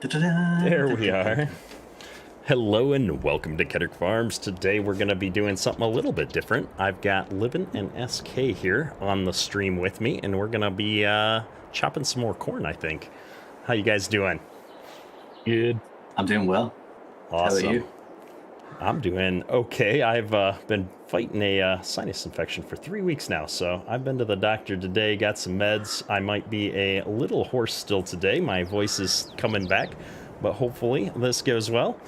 There we are. Hello and welcome to Kedrick Farms. Today we're going to be doing something a little bit different. I've got Livin and SK here on the stream with me, and we're going to be chopping some more corn, I think. How you guys doing? Good. I'm doing well. Awesome. How are you? I'm doing okay. I've been fighting a sinus infection for 3 weeks now, so I've been to the doctor today, got some meds. I might be a little hoarse still today. My voice is coming back, but hopefully this goes well.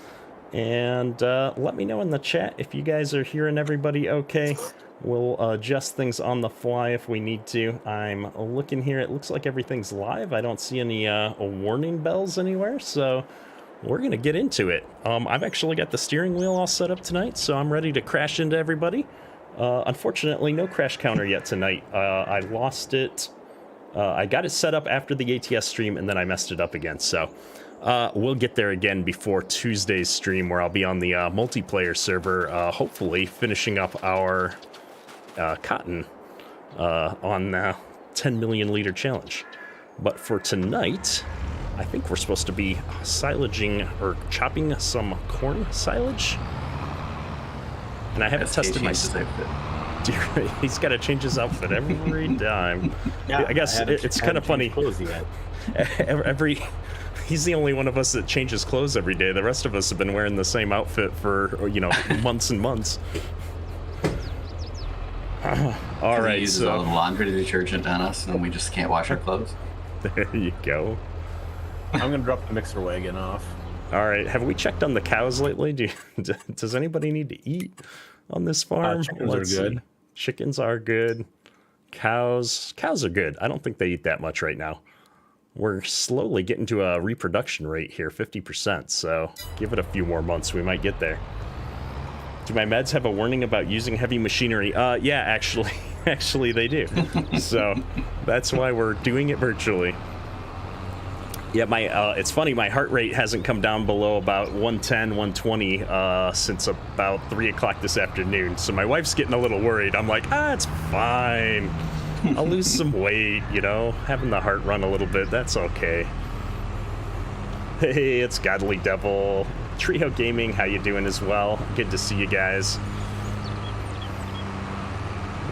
And let me know in the chat if you guys are hearing everybody okay. We'll adjust things on the fly if we need to. I'm looking here. It looks like everything's live. I don't see any warning bells anywhere, so we're going to get into it. I've actually got the steering wheel all set up tonight, so I'm ready to crash into everybody. Unfortunately, no crash counter yet tonight. I lost it. I got it set up after the ATS stream, and then I messed it up again, so we'll get there again before Tuesday's stream, where I'll be on the multiplayer server, hopefully finishing up our cotton on the 10 million liter challenge. But for tonight, I think we're supposed to be silaging or chopping some corn silage. And I haven't tested my outfit. He's got to change his outfit every time. Yeah, I guess it's kind of funny. He's the only one of us that changes clothes every day. The rest of us have been wearing the same outfit for, you know, months and months. All right, he uses so all the laundry detergent on us, and we just can't wash our clothes. There you go. I'm gonna drop the mixer wagon off. All right, have we checked on the cows lately? Does anybody need to eat on this farm? Chickens are good. Chickens are good. Cows are good. I don't think they eat that much right now. We're slowly getting to a reproduction rate here, 50%, so give it a few more months, we might get there. Do my meds have a warning about using heavy machinery? Yeah, actually they do. So that's why we're doing it virtually. Yeah, it's funny, my heart rate hasn't come down below about 110, 120 since about 3 o'clock this afternoon. So my wife's getting a little worried. I'm like, it's fine. I'll lose some weight, you know, having the heart run a little bit, that's okay. Hey, it's Godly Devil. Trio Gaming, how you doing as well? Good to see you guys.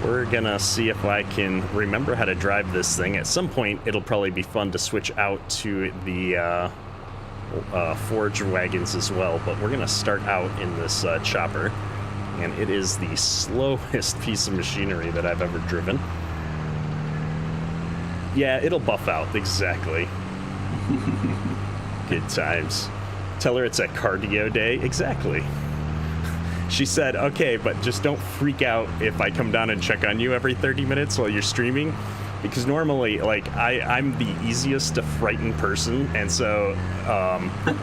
We're gonna see if I can remember how to drive this thing. At some point, it'll probably be fun to switch out to the forage wagons as well, but we're gonna start out in this chopper, and it is the slowest piece of machinery that I've ever driven. Yeah, it'll buff out, exactly. Good times. Tell her it's a cardio day, exactly. She said, okay, but just don't freak out if I come down and check on you every 30 minutes while you're streaming. Because normally, like, I'm the easiest to frighten person. And so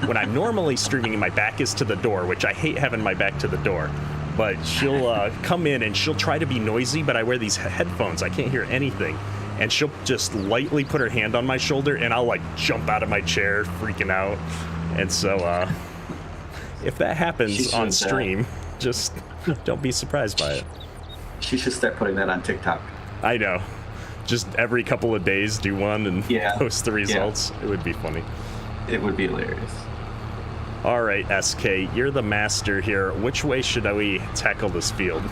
when I'm normally streaming, my back is to the door, which I hate having my back to the door. But she'll come in and she'll try to be noisy, but I wear these headphones. I can't hear anything. And she'll just lightly put her hand on my shoulder, and I'll, like, jump out of my chair, freaking out. And so if that happens on stream, just don't be surprised by it. She should start putting that on TikTok. I know. Just every couple of days do one and post the results. Yeah. It would be funny. It would be hilarious. All right, SK, you're the master here. Which way should we tackle this field?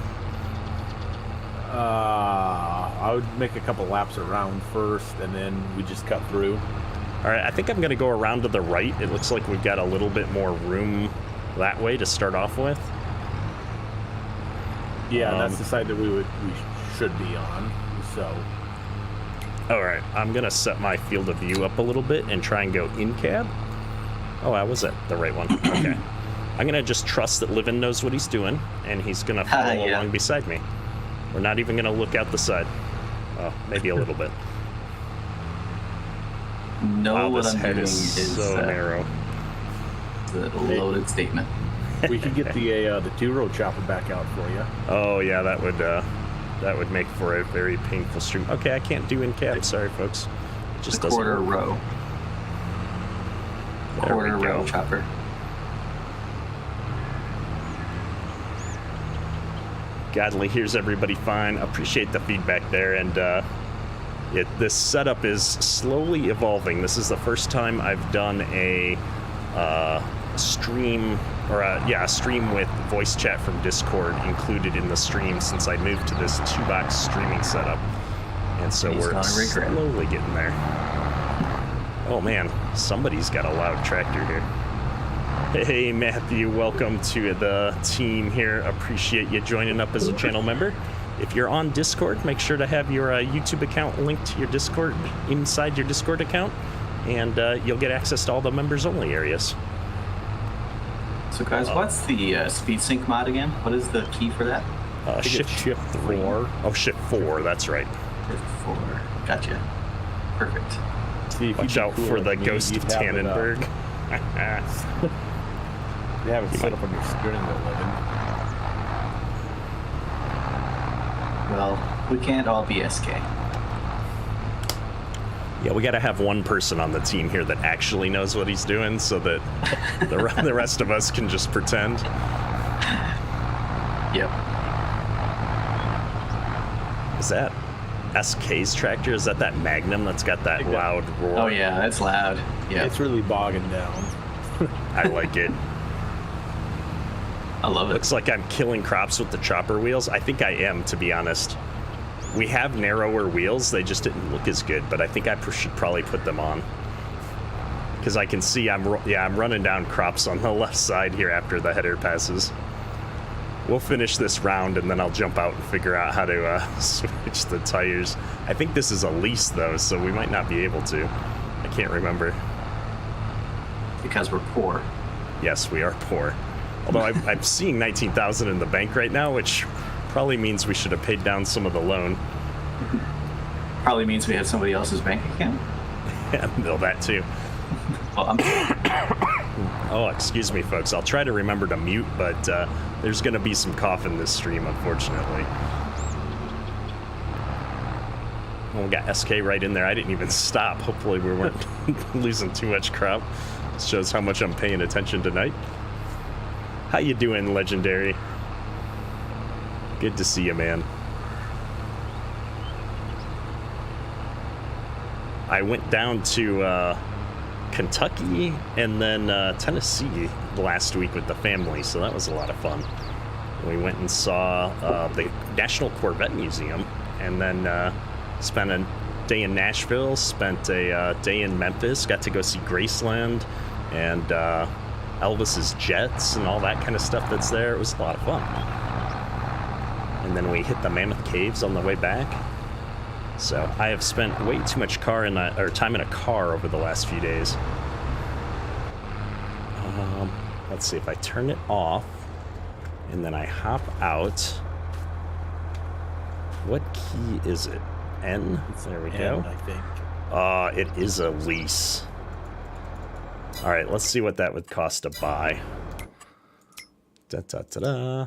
I would make a couple laps around first, and then we just cut through. All right, I think I'm going to go around to the right. It looks like we've got a little bit more room that way to start off with. Yeah, that's the side that we should be on, so. All right, I'm going to set my field of view up a little bit and try and go in cab. Oh, I was at the right one. Okay. I'm going to just trust that Livin knows what he's doing, and he's going to follow along beside me. We're not even going to look out the side. Oh, maybe a little bit. No, what this I'm head doing is so narrow. It's a loaded statement. We could get the two-row chopper back out for you. Oh yeah, that would make for a very painful stream. Okay, I can't do in cab. Sorry, folks. It just doesn't quarter work. row. Quarter row chopper. Godly hears everybody fine. Appreciate the feedback there, and This setup is slowly evolving. This is the first time I've done a stream, or a stream with voice chat from Discord included in the stream since I moved to this 2-box streaming setup. And so we're slowly getting there. Oh man, somebody's got a loud tractor here. Hey Matthew, welcome to the team here. Appreciate you joining up as a channel member. If you're on Discord, make sure to have your YouTube account linked to your Discord, inside your Discord account, and you'll get access to all the members only areas. So guys, what's the speed sync mod again? What is the key for that? Shift 4. Oh, Shift 4, that's right. Shift 4. Gotcha. Perfect. See, if Watch out for the ghost of Tannenberg. You have it set up on your steering wheel, Logan. Well, we can't all be SK. Yeah, we got to have one person on the team here that actually knows what he's doing so that the rest of us can just pretend. Yep. Is that SK's tractor? Is that Magnum that's got that loud roar? Oh yeah, that's loud. Yeah. It's really bogging down. I like it. I love it. Looks like I'm killing crops with the chopper wheels. I think I am, to be honest. We have narrower wheels. They just didn't look as good, but I think I should probably put them on. Because I can see I'm running down crops on the left side here after the header passes. We'll finish this round, and then I'll jump out and figure out how to switch the tires. I think this is a lease, though, so we might not be able to. I can't remember. Because we're poor. Yes, we are poor. Although I'm seeing 19,000 in the bank right now, which probably means we should have paid down some of the loan. Probably means we have somebody else's bank account. Yeah, no, that too. Well, Oh, excuse me, folks. I'll try to remember to mute, but there's going to be some cough in this stream, unfortunately. Well, we got SK right in there. I didn't even stop. Hopefully we weren't losing too much crop. This shows how much I'm paying attention tonight. How you doing, Legendary? Good to see you, man. I went down to Kentucky and then Tennessee last week with the family, so that was a lot of fun. We went and saw the National Corvette Museum, and then spent a day in Nashville, spent a day in Memphis, got to go see Graceland and Elvis's Jets and all that kind of stuff that's there. It was a lot of fun. And then we hit the Mammoth Caves on the way back. So I have spent way too much time in a car over the last few days. Let's see if I turn it off and then I hop out. What key is it? N? There we go. I think. It is a lease. All right, let's see what that would cost to buy. Da-da-da-da.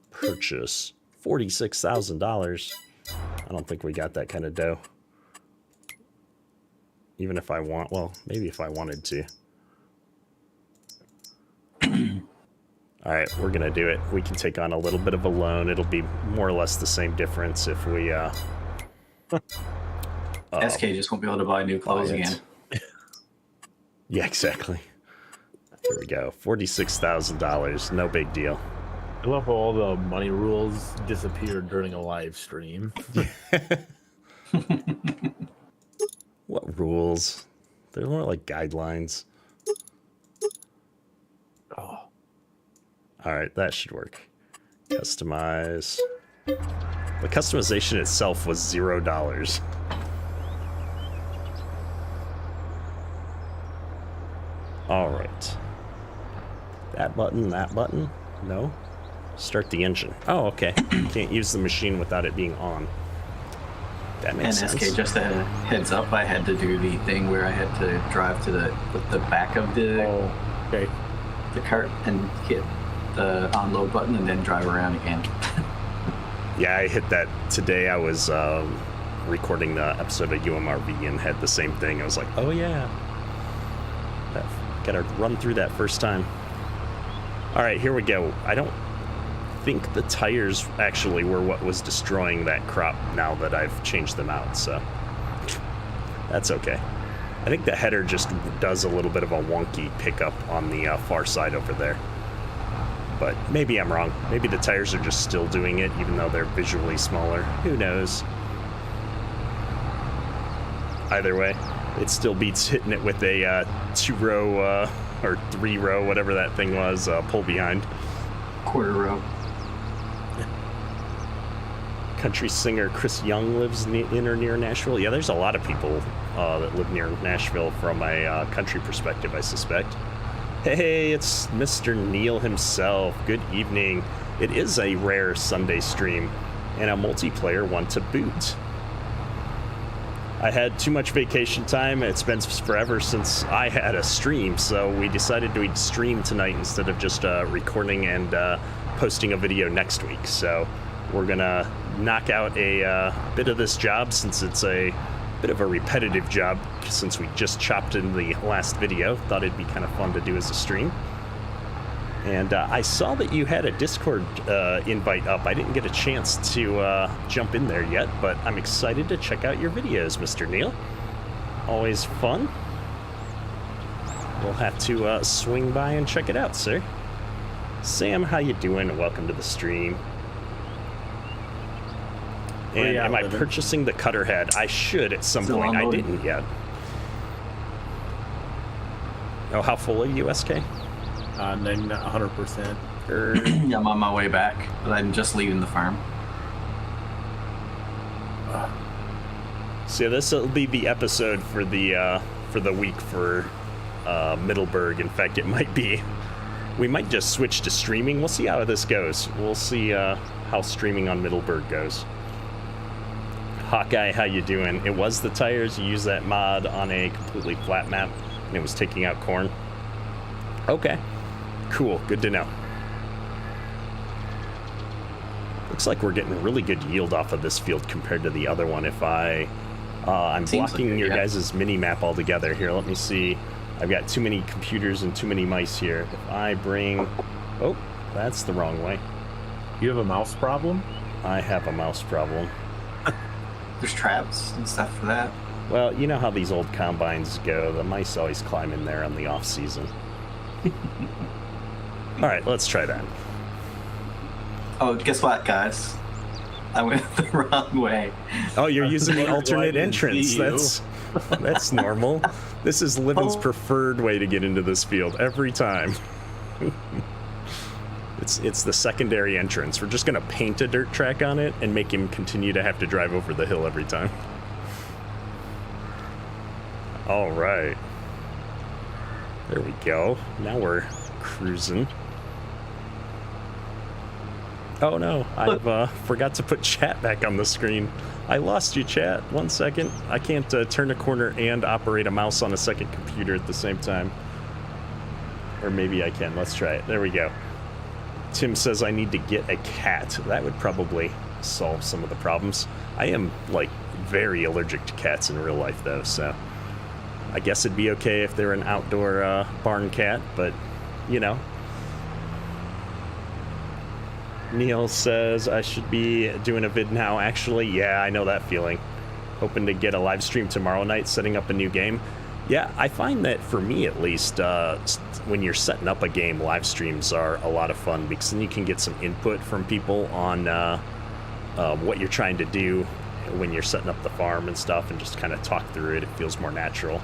Purchase. $46,000. I don't think we got that kind of dough. Even if I want, well, maybe if I wanted to. All right, we're gonna do it. We can take on a little bit of a loan. It'll be more or less the same difference if we SK just won't be able to buy new clothes again. Yeah, exactly. Here we go. $46,000. No big deal. I love how all the money rules disappeared during a live stream. What rules? They're more like guidelines. Oh. All right, that should work. Customize. The customization itself was $0. All right. That button, no. Start the engine. Oh, okay. Can't use the machine without it being on. That makes sense. And SK, just a heads up, I had to do the thing where I had to drive to the back of the cart and hit the unload button and then drive around again. Yeah, I hit that today. I was recording the episode of UMRV and had the same thing. I was like, oh yeah. Gotta run through that first time. All right, here we go. I don't think the tires actually were what was destroying that crop now that I've changed them out, so that's okay. I think the header just does a little bit of a wonky pickup on the far side over there. But maybe I'm wrong. Maybe the tires are just still doing it, even though they're visually smaller. Who knows? Either way, it still beats hitting it with a 2-row or 3-row, whatever that thing was, pull behind. Quarter row. Country singer Chris Young lives in or near Nashville. Yeah, there's a lot of people that live near Nashville from a country perspective, I suspect. Hey, it's Mr. Neil himself. Good evening. It is a rare Sunday stream and a multiplayer one to boot. I had too much vacation time. It's been forever since I had a stream, so we decided to stream tonight instead of just recording and posting a video next week. So we're gonna knock out a bit of this job, since it's a bit of a repetitive job since we just chopped in the last video. Thought it'd be kind of fun to do as a stream. And I saw that you had a Discord invite up. I didn't get a chance to jump in there yet, but I'm excited to check out your videos, Mr. Neil. Always fun. We'll have to swing by and check it out, sir. Sam, how you doing? Welcome to the stream. And am I purchasing the cutter head? I should at some point. I didn't yet. Oh, how full are you, SK? 100%. Yeah, I'm on my way back, but I'm just leaving the farm. So this will be the episode for the week for Middleburgh. In fact, it might be. We might just switch to streaming. We'll see how this goes. We'll see how streaming on Middleburgh goes. Hawkeye, how you doing? It was the tires. You used that mod on a completely flat map, and it was taking out corn. Okay, cool. Good to know. Looks like we're getting really good yield off of this field compared to the other one. If I'm blocking like your guys' mini map altogether here. Let me see. I've got too many computers and too many mice here. If I bring... Oh, that's the wrong way. You have a mouse problem? I have a mouse problem. There's traps and stuff for that. Well, you know how these old combines go. The mice always climb in there on the off season. All right, let's try that. Oh, guess what, guys? I went the wrong way. Oh, you're using the alternate entrance. That's normal. This is Livin's preferred way to get into this field every time. It's the secondary entrance. We're just gonna paint a dirt track on it and make him continue to have to drive over the hill every time. All right. There we go. Now we're cruising. Oh no, I've forgot to put chat back on the screen. I lost you, chat. 1 second. I can't turn a corner and operate a mouse on a second computer at the same time. Or maybe I can. Let's try it. There we go. Tim says I need to get a cat. That would probably solve some of the problems. I am, like, very allergic to cats in real life, though, so I guess it'd be okay if they're an outdoor barn cat, but, you know. Neil says I should be doing a vid now. Actually, yeah, I know that feeling. Hoping to get a live stream tomorrow night, setting up a new game. Yeah, I find that for me at least, when you're setting up a game, live streams are a lot of fun because then you can get some input from people on what you're trying to do when you're setting up the farm and stuff, and just kind of talk through it. It feels more natural.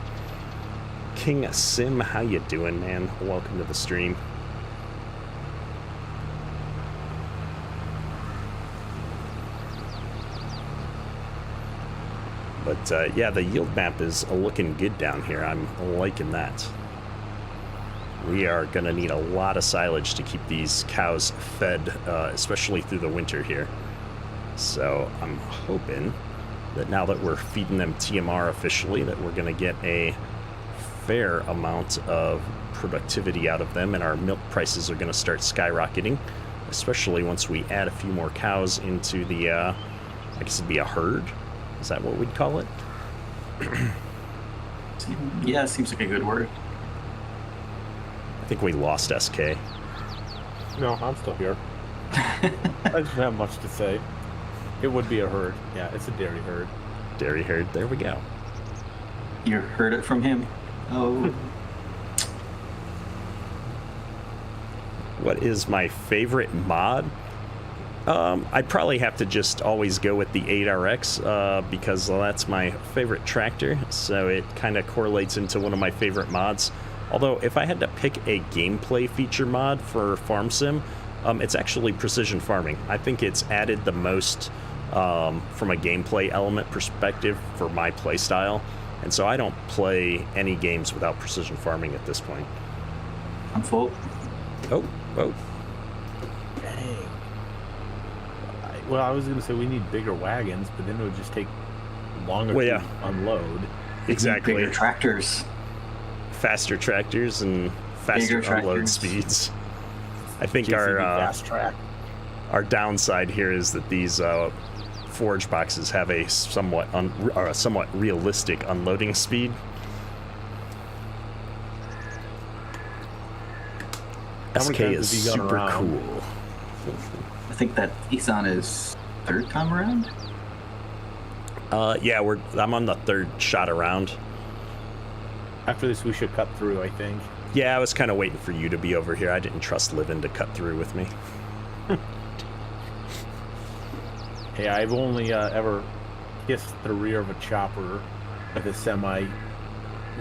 King Sim, how you doing, man? Welcome to the stream. But yeah, the yield map is looking good down here. I'm liking that. We are going to need a lot of silage to keep these cows fed, especially through the winter here. So I'm hoping that now that we're feeding them TMR officially, that we're going to get a fair amount of productivity out of them, and our milk prices are going to start skyrocketing, especially once we add a few more cows into the, I guess it'd be a herd. Is that what we'd call it? Yeah, it seems like a good word. I think we lost SK. No, I'm still here. I don't have much to say. It would be a herd. Yeah, it's a dairy herd. Dairy herd. There we go. You heard it from him. Oh. What is my favorite mod? I'd probably have to just always go with the 8RX because that's my favorite tractor, so it kind of correlates into one of my favorite mods. Although, if I had to pick a gameplay feature mod for Farm Sim, it's actually Precision Farming. I think it's added the most from a gameplay element perspective for my playstyle, and so I don't play any games without Precision Farming at this point. I'm full. Oh. Dang. Well, I was going to say we need bigger wagons, but then it would just take longer to unload. Exactly. Bigger tractors. Faster tractors and faster unload speeds. I think fast track. Our downside here is that these forge boxes have a somewhat realistic unloading speed. SK is super cool. I think that he's on his third time around. Yeah, I'm on the third shot around. After this, we should cut through, I think. Yeah, I was kind of waiting for you to be over here. I didn't trust Livin to cut through with me. Hey, I've only ever kissed the rear of a chopper with a semi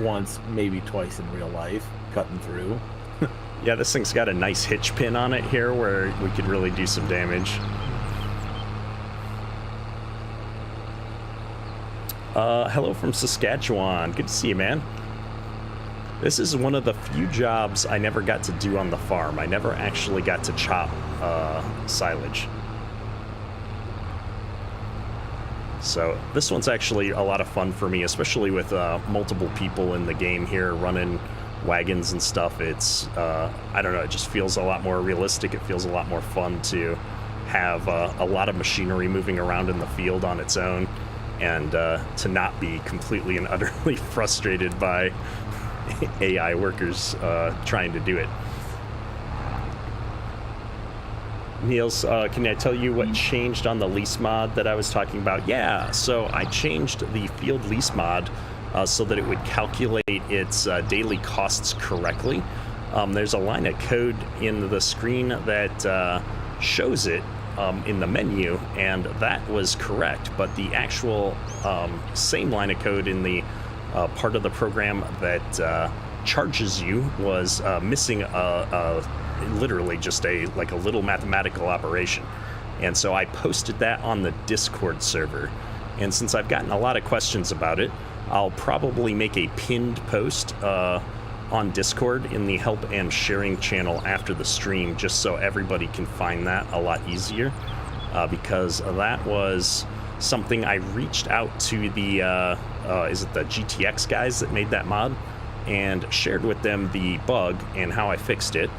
once, maybe twice in real life, cutting through. Yeah, this thing's got a nice hitch pin on it here where we could really do some damage. Hello from Saskatchewan. Good to see you, man. This is one of the few jobs I never got to do on the farm. I never actually got to chop silage. So this one's actually a lot of fun for me, especially with multiple people in the game here running wagons and stuff. It's, I don't know, it just feels a lot more realistic. It feels a lot more fun to have a lot of machinery moving around in the field on its own, and to not be completely and utterly frustrated by AI workers trying to do it. Niels, can I tell you what changed on the lease mod that I was talking about? Yeah, so I changed the field lease mod so that it would calculate its daily costs correctly. There's a line of code in the screen that shows it in the menu, and that was correct, but the actual same line of code in the part of the program that charges you was missing literally just a little mathematical operation. And so I posted that on the Discord server, and since I've gotten a lot of questions about it, I'll probably make a pinned post on Discord in the help and sharing channel after the stream, just so everybody can find that a lot easier, because that was something I reached out to the is it the GTX guys that made that mod, and shared with them the bug and how I fixed it,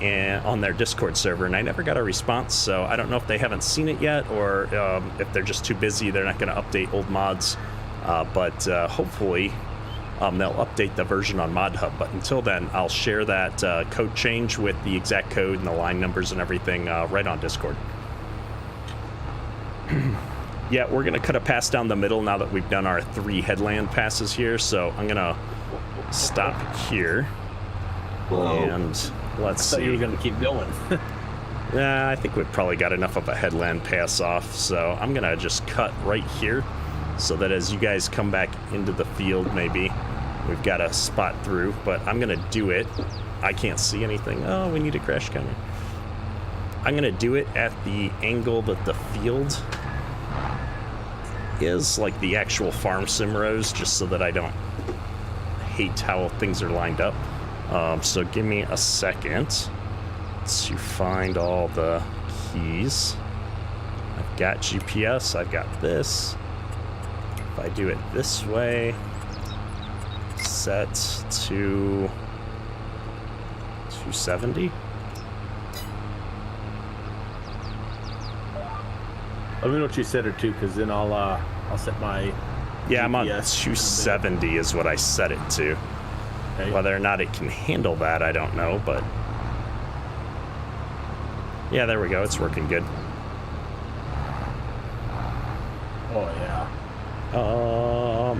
and on their Discord server, and I never got a response. So I don't know if they haven't seen it yet, or if they're just too busy, they're not going to update old mods, but hopefully they'll update the version on ModHub. But until then, I'll share that code change with the exact code and the line numbers and everything right on Discord. Yeah, we're going to cut a pass down the middle now that we've done our 3 headland passes here, so I'm going to stop here. Whoa. And let's see. I thought you were going to keep going. Yeah, I think we've probably got enough of a headland pass off, so I'm going to just cut right here so that as you guys come back into the field, maybe we've got a spot through, but I'm going to do it. I can't see anything. Oh, we need a crash counter. I'm going to do it at the angle that the field is, like the actual farm sim rows, just so that I don't hate how things are lined up. So give me a second to find all the keys. I've got GPS, I've got this. If I do it this way, set to 270. Let me know what you set it to, because then I'll set my Yeah, GPS. I'm on 270 is what I set it to. Okay. Whether or not it can handle that, I don't know, but Yeah, there we go. It's working good. Oh, yeah.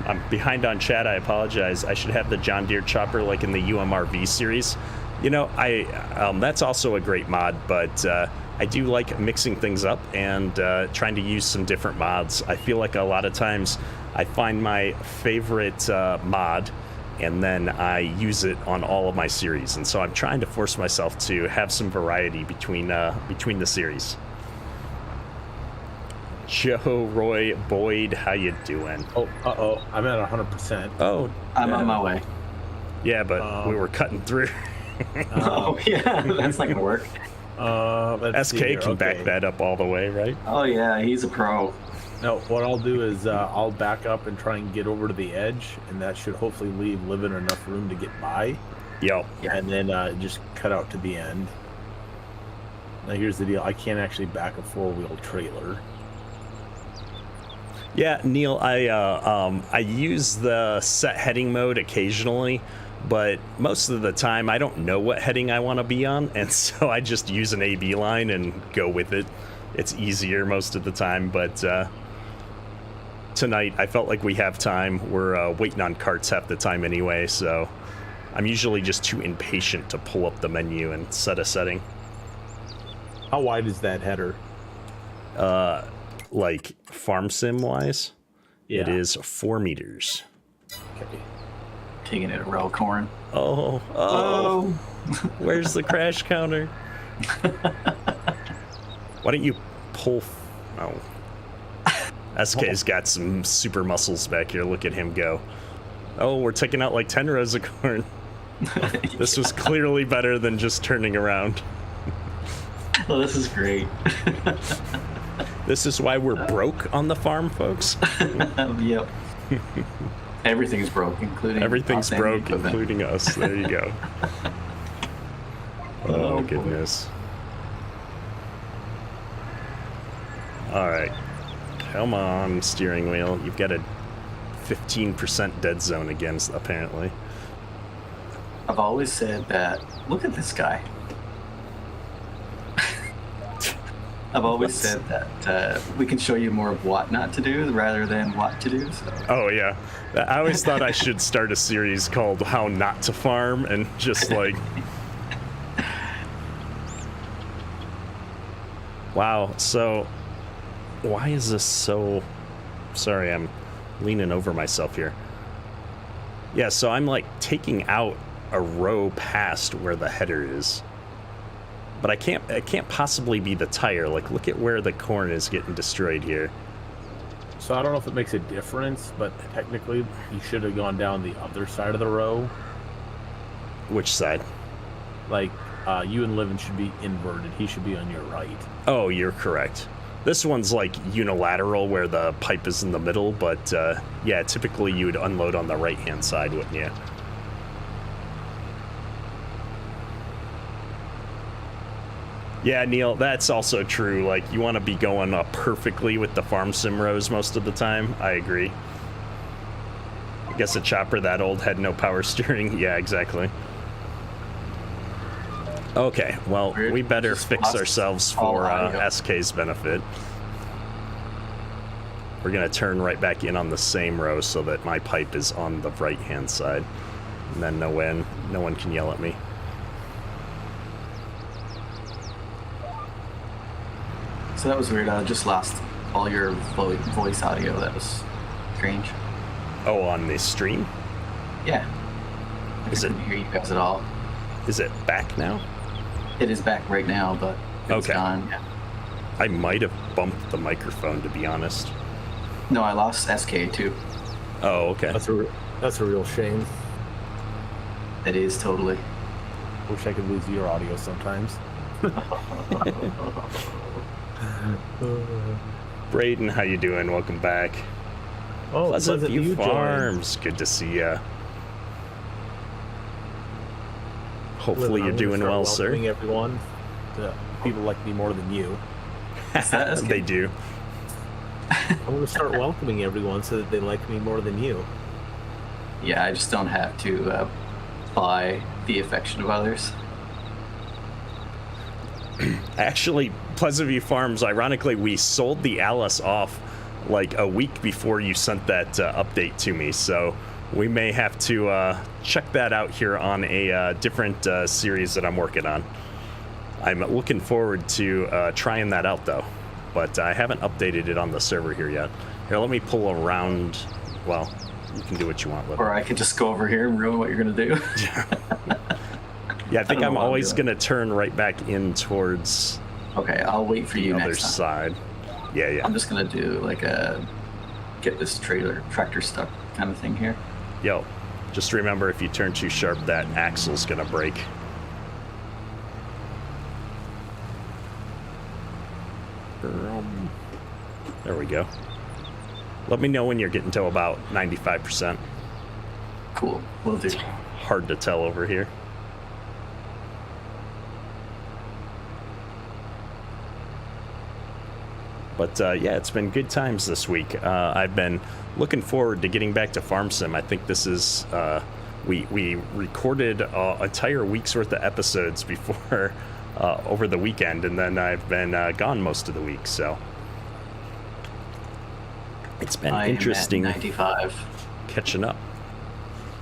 I'm behind on chat. I apologize. I should have the John Deere chopper like in the UMRV series. You know, that's also a great mod, but I do like mixing things up and trying to use some different mods. I feel like a lot of times I find my favorite mod and then I use it on all of my series. And so I'm trying to force myself to have some variety between the series. Joe Roy Boyd, how you doing? Oh, I'm at 100%. Oh, I'm on my way. Yeah, but we were cutting through. Oh, yeah, that's not gonna work. SK can back that up all the way, right? Oh, yeah, he's a pro. No, what I'll do is I'll back up and try and get over to the edge, and that should hopefully leave Livin enough room to get by. Yo. And then just cut out to the end. Now here's the deal. I can't actually back a four-wheel trailer. Yeah, Neil, I use the set heading mode occasionally, but most of the time I don't know what heading I want to be on, and so I just use an AB line and go with it. It's easier most of the time, but tonight I felt like we have time. We're waiting on carts half the time anyway, so I'm usually just too impatient to pull up the menu and set a setting. How wide is that header? Like farm sim wise, Yeah. It is 4 meters. Okay. Taking it a rail corn. Oh. Where's the crash counter? Why don't you pull? Oh. SK's got some super muscles back here. Look at him go. Oh, we're taking out like 10 rows of corn. This was clearly better than just turning around. Oh, this is great. This is why we're broke on the farm, folks. Yep. Everything's broke, including Everything's us and broke, equipment. including us. There you go. Oh, goodness. All right. Come on, steering wheel. You've got a 15% dead zone again, apparently. I've always said that, look at this guy. I've always said that we can show you more of what not to do rather than what to do. So. Oh, yeah. I always thought I should start a series called How Not to Farm and just like... Wow, so why is this so... Sorry, I'm leaning over myself here. Yeah, so I'm like taking out a row past where the header is. But it can't possibly be the tire. Like, look at where the corn is getting destroyed here. So I don't know if it makes a difference, but technically you should have gone down the other side of the row. Which side? Like, you and Livin should be inverted. He should be on your right. Oh, you're correct. This one's like unilateral where the pipe is in the middle, but yeah, typically you would unload on the right-hand side, wouldn't you? Yeah, Neil, that's also true. Like, you want to be going up perfectly with the farm sim rows most of the time. I agree. I guess a chopper that old had no power steering. Yeah, exactly. Okay, well, we better fix ourselves for SK's benefit. We're going to turn right back in on the same row so that my pipe is on the right-hand side. And then no one can yell at me. So that was weird. I just lost all your voice audio. That was strange. Oh, on the stream? Yeah. I Is it- couldn't hear you guys at all. Is it back now? It is back right now, but it's Okay. gone. Yeah. I might have bumped the microphone, to be honest. No, I lost SK too. Oh, okay. That's a real shame. It is totally. Wish I could lose your audio sometimes. Braden, how you doing? Welcome back. Oh, Pleasant View you joined. Farms. Good to see ya. Hopefully Livin, you're I'm gonna doing start well, sir. welcoming everyone. People like me more than you. That's They good. do. I'm going to start welcoming everyone so that they like me more than you. Yeah, I just don't have to buy the affection of others. Actually, Pleasant View Farms, ironically, we sold the Alice off like a week before you sent that update to me, so we may have to check that out here on a different series that I'm working on. I'm looking forward to trying that out, though, but I haven't updated it on the server here yet. Here, let me pull around. Well, you can do what you want, Liv. Or I could just go over here and ruin what you're going to do. Yeah, I think I'm always going to turn right back in towards okay, I'll wait for you the other next time. side. Yeah. I'm just going to do like a get this tractor stuck kind of thing here. Yo, just remember if you turn too sharp, that axle's going to break. There we go. Let me know when you're getting to about 95%. Cool, will do. It's hard to tell over here. But yeah, it's been good times this week. I've been looking forward to getting back to Farm Sim. I think this is we recorded an entire week's worth of episodes before over the weekend, and then I've been gone most of the week. So it's been interesting. At 95. Catching up.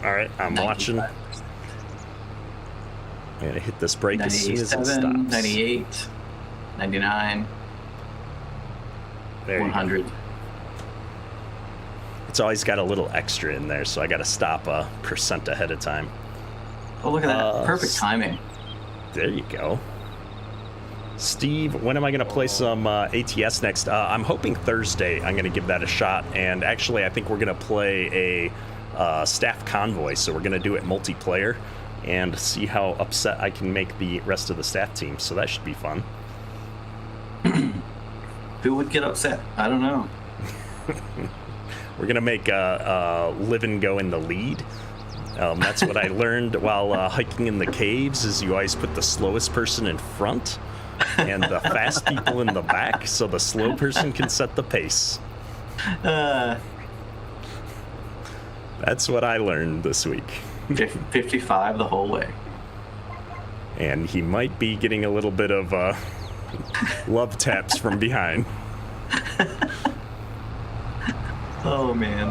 All right, I'm 95%. watching. I'm gonna hit this brake as soon as it stops. 98, 99. There you go. 100. It's always got a little extra in there, so I got to stop a percent ahead of time. Oh, look at that. Perfect timing. There you go. Steve, when am I going to play some ATS next? I'm hoping Thursday I'm going to give that a shot. And actually, I think we're going to play a staff convoy, so we're going to do it multiplayer and see how upset I can make the rest of the staff team. So that should be fun. Who would get upset? I don't know. We're going to make Livin go in the lead. That's what I learned while hiking in the caves, is you always put the slowest person in front and the fast people in the back, so the slow person can set the pace. That's what I learned this week. 55 the whole way. And he might be getting a little bit of love taps from behind. Oh, man.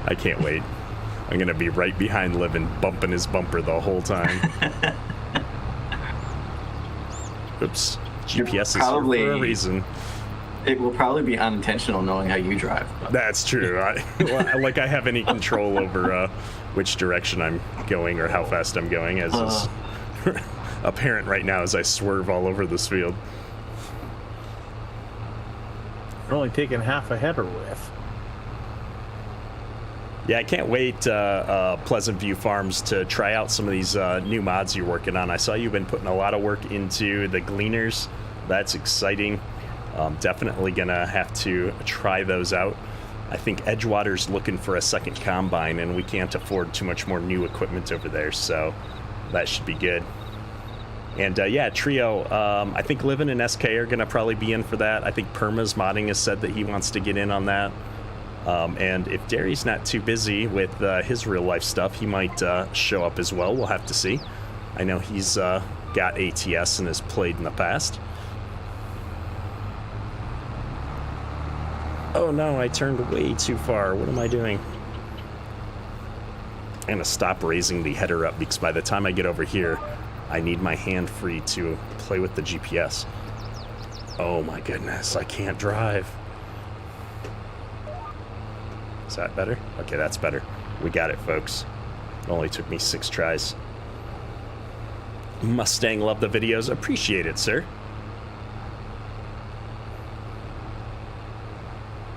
I can't wait. I'm going to be right behind Livin, bumping his bumper the whole time. Oops. GPS is here for a reason. It will probably be unintentional knowing how you drive. That's true. Like I have any control over which direction I'm going or how fast I'm going, as is apparent right now as I swerve all over this field. You're only taking half a header with. Yeah, I can't wait, Pleasant View Farms, to try out some of these new mods you're working on. I saw you've been putting a lot of work into the Gleaners. That's exciting. Definitely gonna have to try those out. I think Edgewater's looking for a second combine, and we can't afford too much more new equipment over there, so that should be good. And yeah, Trio, I think Livin and SK are gonna probably be in for that. I think Perma's modding has said that he wants to get in on that. And if Derry's not too busy with his real life stuff, he might show up as well. We'll have to see. I know he's got ATS and has played in the past. Oh no, I turned way too far. What am I doing? I'm gonna stop raising the header up, because by the time I get over here, I need my hand free to play with the GPS. Oh my goodness, I can't drive. Is that better? Okay, that's better. We got it, folks. It only took me 6 tries. Mustang, love the videos. Appreciate it, sir.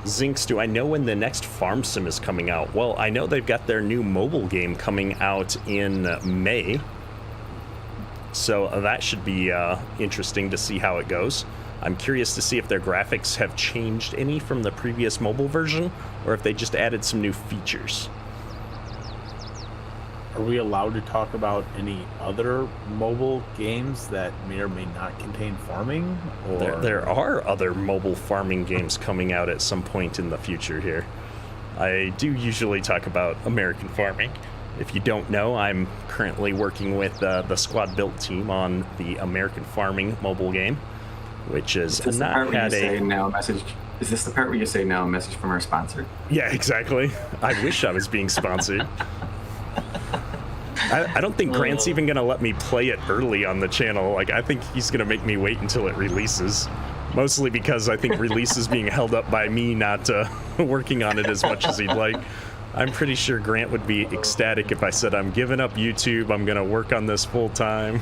Zinks, do I know when the next Farm Sim is coming out? Well, I know they've got their new mobile game coming out in May. So that should be interesting to see how it goes. I'm curious to see if their graphics have changed any from the previous mobile version, or if they just added some new features. Are we allowed to talk about any other mobile games that may or may not contain farming? Or There are other mobile farming games coming out at some point in the future here. I do usually talk about American farming. If you don't know, I'm currently working with the Squad Built team on the American Farming mobile game. which is Is this the not part where you had say a... now a message? Is this the part where you say now a message from our sponsor? Yeah, exactly. I wish I was being sponsored. I don't think Grant's even going to let me play it early on the channel. Like, I think he's going to make me wait until it releases. Mostly because I think release is being held up by me not working on it as much as he'd like. I'm pretty sure Grant would be ecstatic if I said I'm giving up YouTube. I'm going to work on this full time.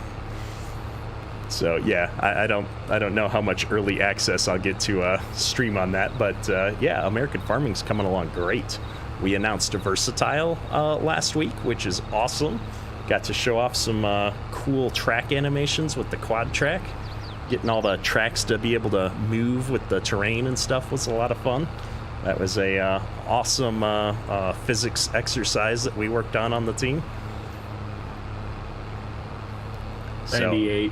So yeah, I don't know how much early access I'll get to stream on that, but yeah, American Farming's coming along great. We announced a Versatile last week, which is awesome. Got to show off some cool track animations with the quad track. Getting all the tracks to be able to move with the terrain and stuff was a lot of fun. That was a awesome physics exercise that we worked on the team. 98.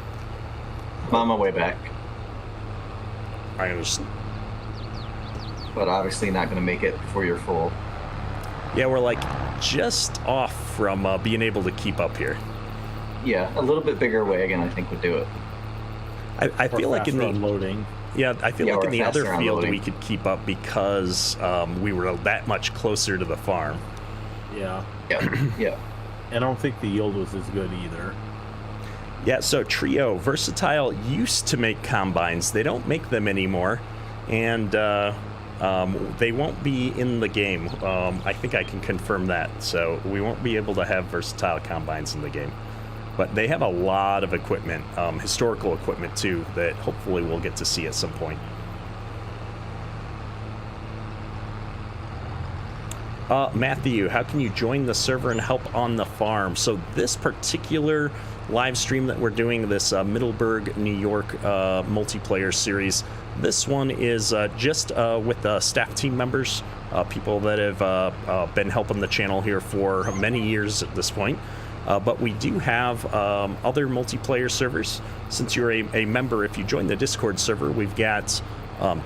I'm on my way back, I was... but obviously not going to make it before you're full. Yeah, we're like just off from being able to keep up here. Yeah, a little bit bigger wagon I think would do it. I feel like in the unloading. Yeah, I feel like in the other faster field unloading. we could keep up because we were that much closer to the farm. Yeah. Yeah, yeah. And I don't think the yield was as good either. Yeah, so Trio, Versatile used to make combines. They don't make them anymore, and they won't be in the game. I think I can confirm that. So we won't be able to have Versatile combines in the game. But they have a lot of equipment, historical equipment too, that hopefully we'll get to see at some point. Matthew, how can you join the server and help on the farm? So this particular live stream that we're doing, this Middleburgh, New York multiplayer series, this one is just with staff team members, people that have been helping the channel here for many years at this point. But we do have other multiplayer servers. Since you're a member, if you join the Discord server, we've got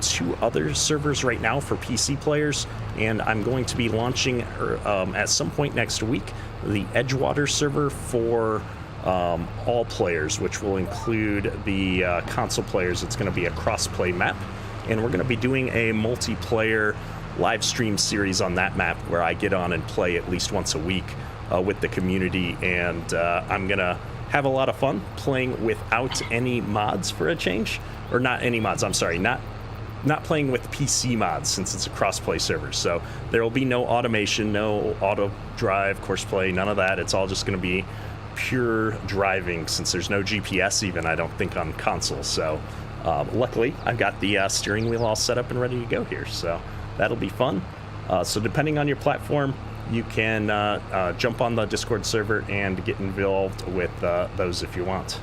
2 other servers right now for PC players, and I'm going to be launching at some point next week the Edgewater server for all players, which will include the console players. It's going to be a cross-play map, and we're going to be doing a multiplayer live stream series on that map where I get on and play at least once a week with the community, and I'm going to have a lot of fun playing without any mods for a change. Or not any mods, I'm sorry, not playing with PC mods since it's a cross-play server. So there will be no automation, no auto drive, course play, none of that. It's all just going to be pure driving since there's no GPS even, I don't think, on consoles. So luckily, I've got the steering wheel all set up and ready to go here. So that'll be fun. So depending on your platform, you can jump on the Discord server and get involved with those if you want.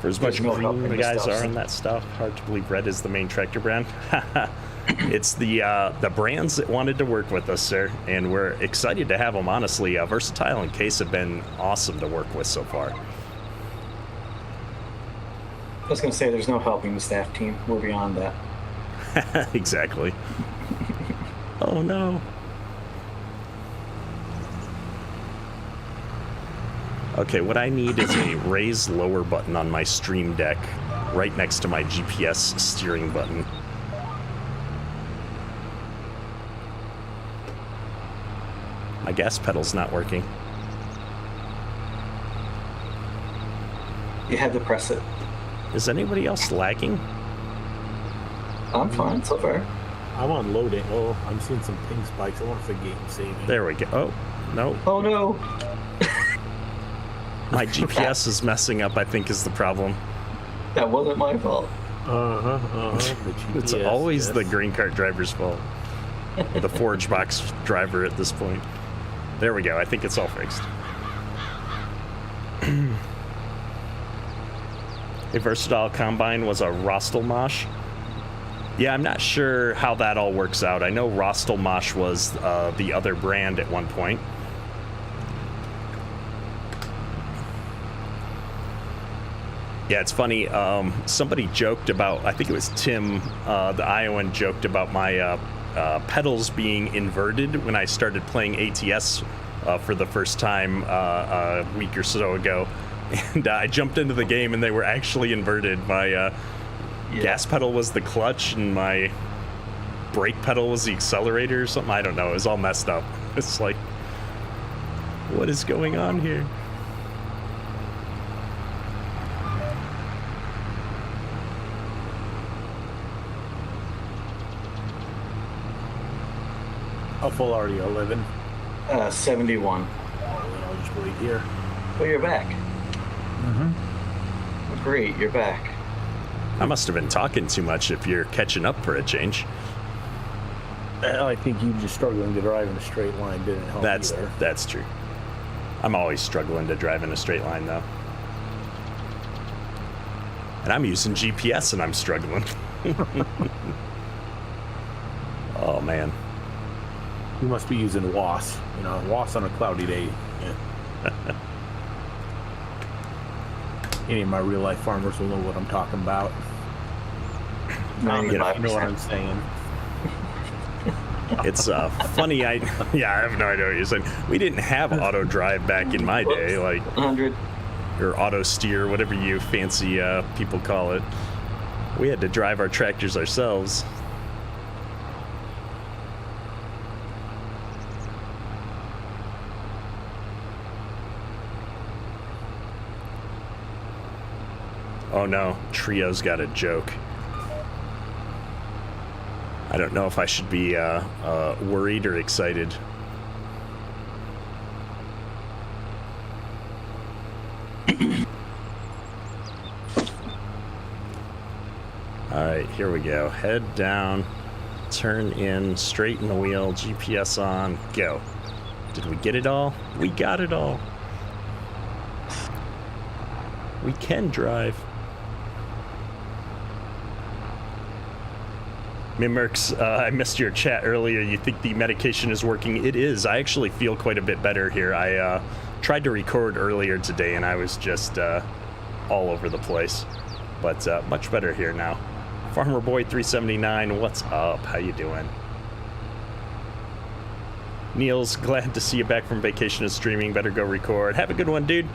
For as much green the guys are on that stuff, hard to believe red is the main tractor brand. It's the brands that wanted to work with us, sir, and we're excited to have them, honestly. Versatile and Case have been awesome to work with so far. I was going to say there's no helping the staff team. We're beyond that. Exactly. Oh, no. Okay, what I need is a raise lower button on my stream deck right next to my GPS steering button. My gas pedal's not working. You had to press it. Is anybody else lagging? I'm fine so far. I'm unloading. Oh, I'm seeing some ping spikes. I wonder if the game saving. There we go. Oh, no. Oh no. My GPS is messing up, I think, is the problem. That wasn't my fault. It's always the green cart driver's fault. Or the forage box driver at this point. There we go. I think it's all fixed. A Versatile Combine was a Rostelmash. Yeah, I'm not sure how that all works out. I know Rostelmash was the other brand at one point. Yeah, it's funny. Somebody joked about, I think it was Tim, the Iowan, joked about my pedals being inverted when I started playing ATS for the first time a week or so ago. and I jumped into the game and they were actually inverted. My gas pedal was the clutch and my brake pedal was the accelerator or something. I don't know. It was all messed up. It's like, what is going on here? How full are you? 11? 71. I'll just wait here. Oh, you're back. Mm-hmm. Oh, great, you're back. I must have been talking too much if you're catching up for a change. I think you just struggling to drive in a straight line didn't help either. That's true. I'm always struggling to drive in a straight line, though. And I'm using GPS and I'm struggling. Oh, man. You must be using WAS. You know, WAS on a cloudy day. Yeah. Any of my real life farmers will know what I'm talking about. You know what I'm saying. It's funny. I have no idea what you're saying. We didn't have auto drive back in my day, like 100 or auto steer, whatever you fancy people call it. We had to drive our tractors ourselves. Oh no, Trio's got a joke. I don't know if I should be worried or excited. Alright, here we go. Head down, turn in, straighten the wheel, GPS on, go. Did we get it all? We got it all. We can drive. Mimmerks, I missed your chat earlier. You think the medication is working? It is. I actually feel quite a bit better here. I tried to record earlier today and I was just all over the place. But much better here now. Farmer Boy 379, what's up? How you doing? Niels, glad to see you back from vacation and streaming. Better go record. Have a good one, dude.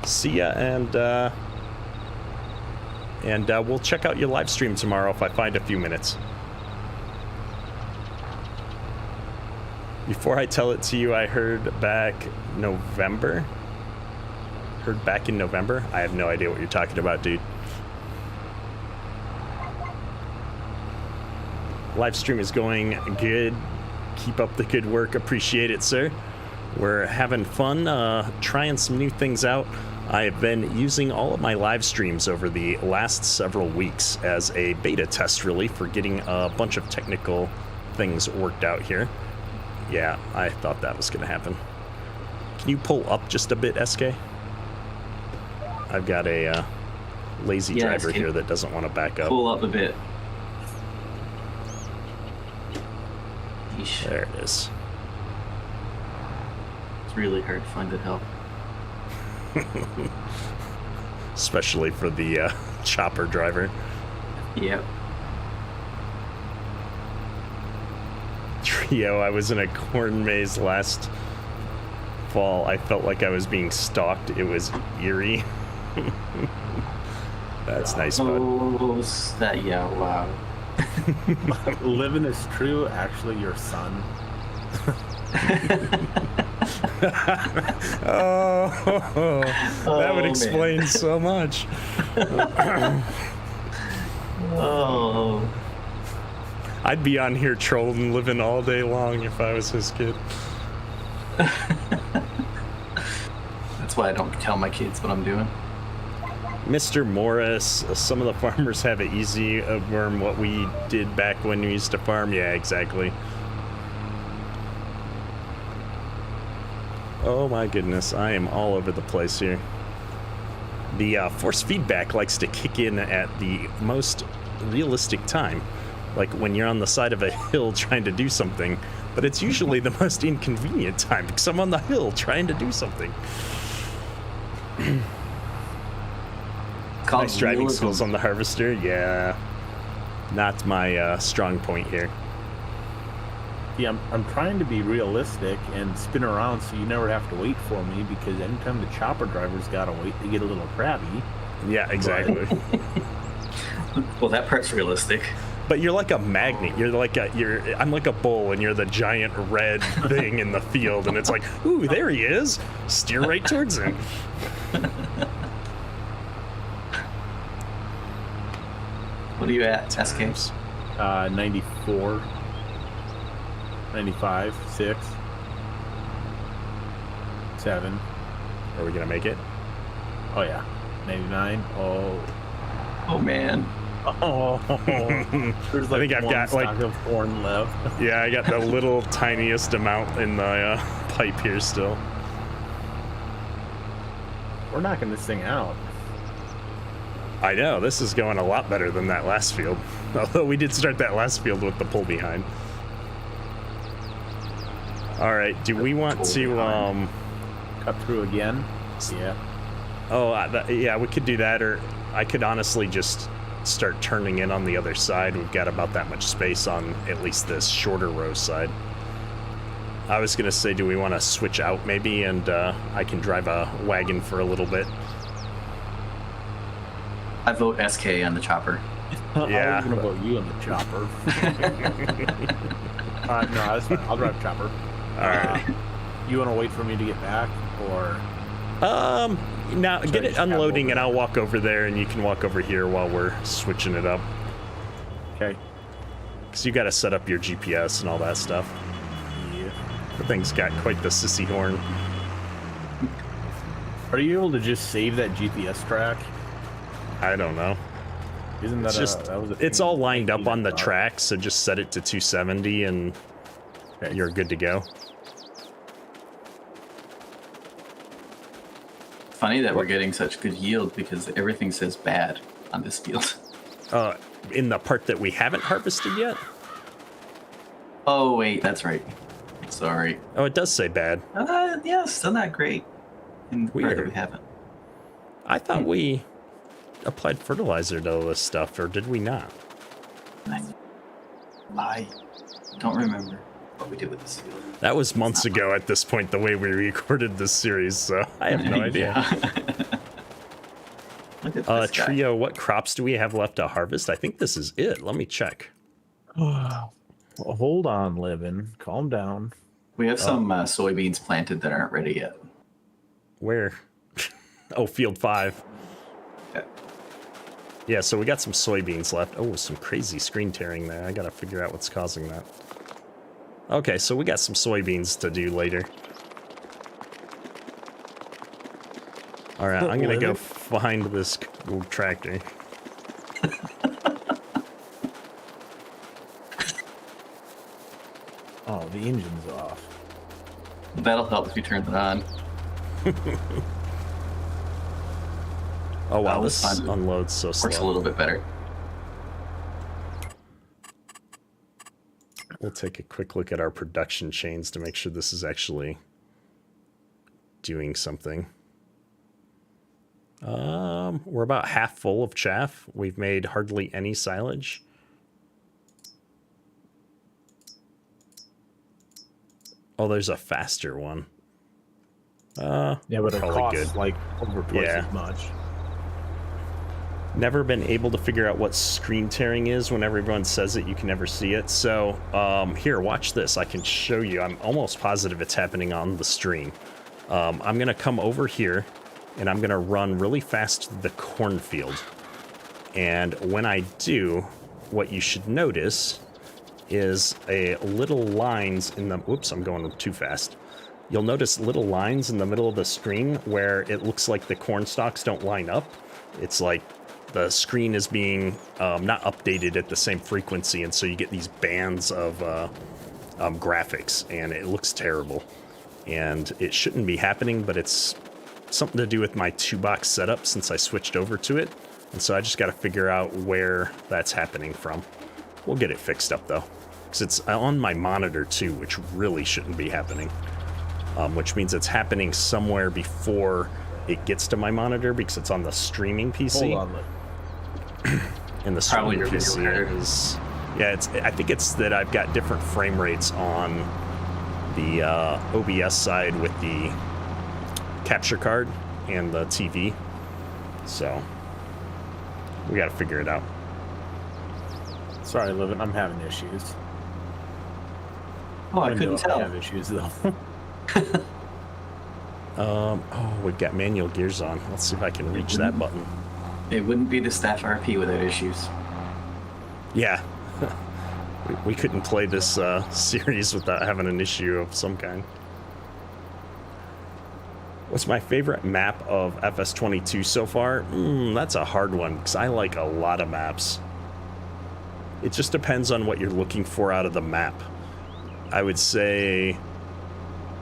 See ya, and we'll check out your live stream tomorrow if I find a few minutes. Before I tell it to you, I heard back November. Heard back in November? I have no idea what you're talking about, dude. Live stream is going good. Keep up the good work. Appreciate it, sir. We're having fun, trying some new things out. I have been using all of my live streams over the last several weeks as a beta test, really, for getting a bunch of technical things worked out here. Yeah, I thought that was going to happen. Can you pull up just a bit, SK? I've got a lazy driver here that doesn't want to back up. Pull up a bit. There it is. It's really hard to find it help. Especially for the chopper driver. Yep. Trio, I was in a corn maze last fall. I felt like I was being stalked. It was eerie. That's nice, bud. Yeah, wow. Living is true, actually your son. That would explain so much. Oh. I'd be on here trolling Living all day long if I was his kid. That's why I don't tell my kids what I'm doing. Mr. Morris, some of the farmers have it easy from what we did back when we used to farm. Yeah, exactly. Oh my goodness, I am all over the place here. The force feedback likes to kick in at the most realistic time, like when you're on the side of a hill trying to do something, but it's usually the most inconvenient time because I'm on the hill trying to do something. Nice driving skills on the harvester. Yeah, not my strong point here. Yeah, I'm trying to be realistic and spin around so you never have to wait for me, because anytime the chopper driver's got to wait, they get a little crabby. Yeah, exactly. Well, that part's realistic. But you're like a magnet. I'm like a bull, and you're the giant red thing in the field, and it's like, ooh, there he is. Steer right towards him. What are you at, SK? 94, 95, 6, 7. Are we gonna make it? Oh yeah, 99. Oh man. Oh, there's like I think I've got like of corn left. Yeah, I got the little tiniest amount in the pipe here still. We're knocking this thing out. I know, this is going a lot better than that last field. Although we did start that last field with the pull behind. Alright, do we want to cut through again? Yeah. Oh, yeah, we could do that, or I could honestly just start turning in on the other side. We've got about that much space on at least this shorter row side. I was gonna say, do we want to switch out maybe, and I can drive a wagon for a little bit? I vote SK on the chopper. Yeah. I was gonna vote you on the chopper. No, that's fine. I'll drive chopper. Alright. You want to wait for me to get back, or? Now get it unloading, and I'll walk over there, and you can walk over here while we're switching it up. Okay. Because you got to set up your GPS and all that stuff. Yeah. The thing's got quite the sissy horn. Are you able to just save that GPS track? I don't know. Isn't that it's all lined up on the track, so just set it to 270 and you're good to go. Funny that we're getting such good yield, because everything says bad on this field. In the part that we haven't harvested yet? Oh wait, that's right. Sorry. Oh, it does say bad. Yeah, still not great. In the part that we haven't. I thought we applied fertilizer to all this stuff, or did we not? I don't remember what we did with this field. That was months ago at this point, the way we recorded this series, so I have no idea. Look at this Trio, what crops do we have left to harvest? I think this is it. Let me check. Well, hold on, Livin. Calm down. We have some soybeans planted that aren't ready yet. Where? Oh, field 5. Okay. Yeah, so we got some soybeans left. Oh, some crazy screen tearing there. I gotta figure out what's causing that. Okay, so we got some soybeans to do later. Alright, I'm gonna go find this tractor. Oh, the engine's off. That'll help if you turn it on. Oh wow, this unloads so slow. Works a little bit better. We'll take a quick look at our production chains to make sure this is actually doing something. We're about half full of chaff. We've made hardly any silage. Oh, there's a faster one. Yeah, but it costs good. like over twice as much. Never been able to figure out what screen tearing is. When everyone says it, you can never see it. So here, watch this. I can show you. I'm almost positive it's happening on the stream. I'm going to come over here, and I'm going to run really fast to the cornfield. And when I do, what you should notice is a little lines in the... Whoops, I'm going too fast. You'll notice little lines in the middle of the screen where it looks like the corn stalks don't line up. It's like the screen is being not updated at the same frequency, and so you get these bands of graphics, and it looks terrible. And it shouldn't be happening, but it's something to do with my 2-box setup since I switched over to it, and so I just got to figure out where that's happening from. We'll get it fixed up, though, because it's on my monitor, too, which really shouldn't be happening, which means it's happening somewhere before it gets to my monitor, because it's on the streaming PC. Hold on, And the streaming PC is Yeah, I think it's that I've got different frame rates on the OBS side with the capture card and the TV. So we got to figure it out. Sorry, Livin, I'm having issues. Oh, I couldn't tell. I have issues though. Oh, we've got manual gears on. Let's see if I can reach that button. It wouldn't be the staff RP without issues. Yeah. We couldn't play this series without having an issue of some kind. What's my favorite map of FS22 so far? That's a hard one, because I like a lot of maps. It just depends on what you're looking for out of the map. I would say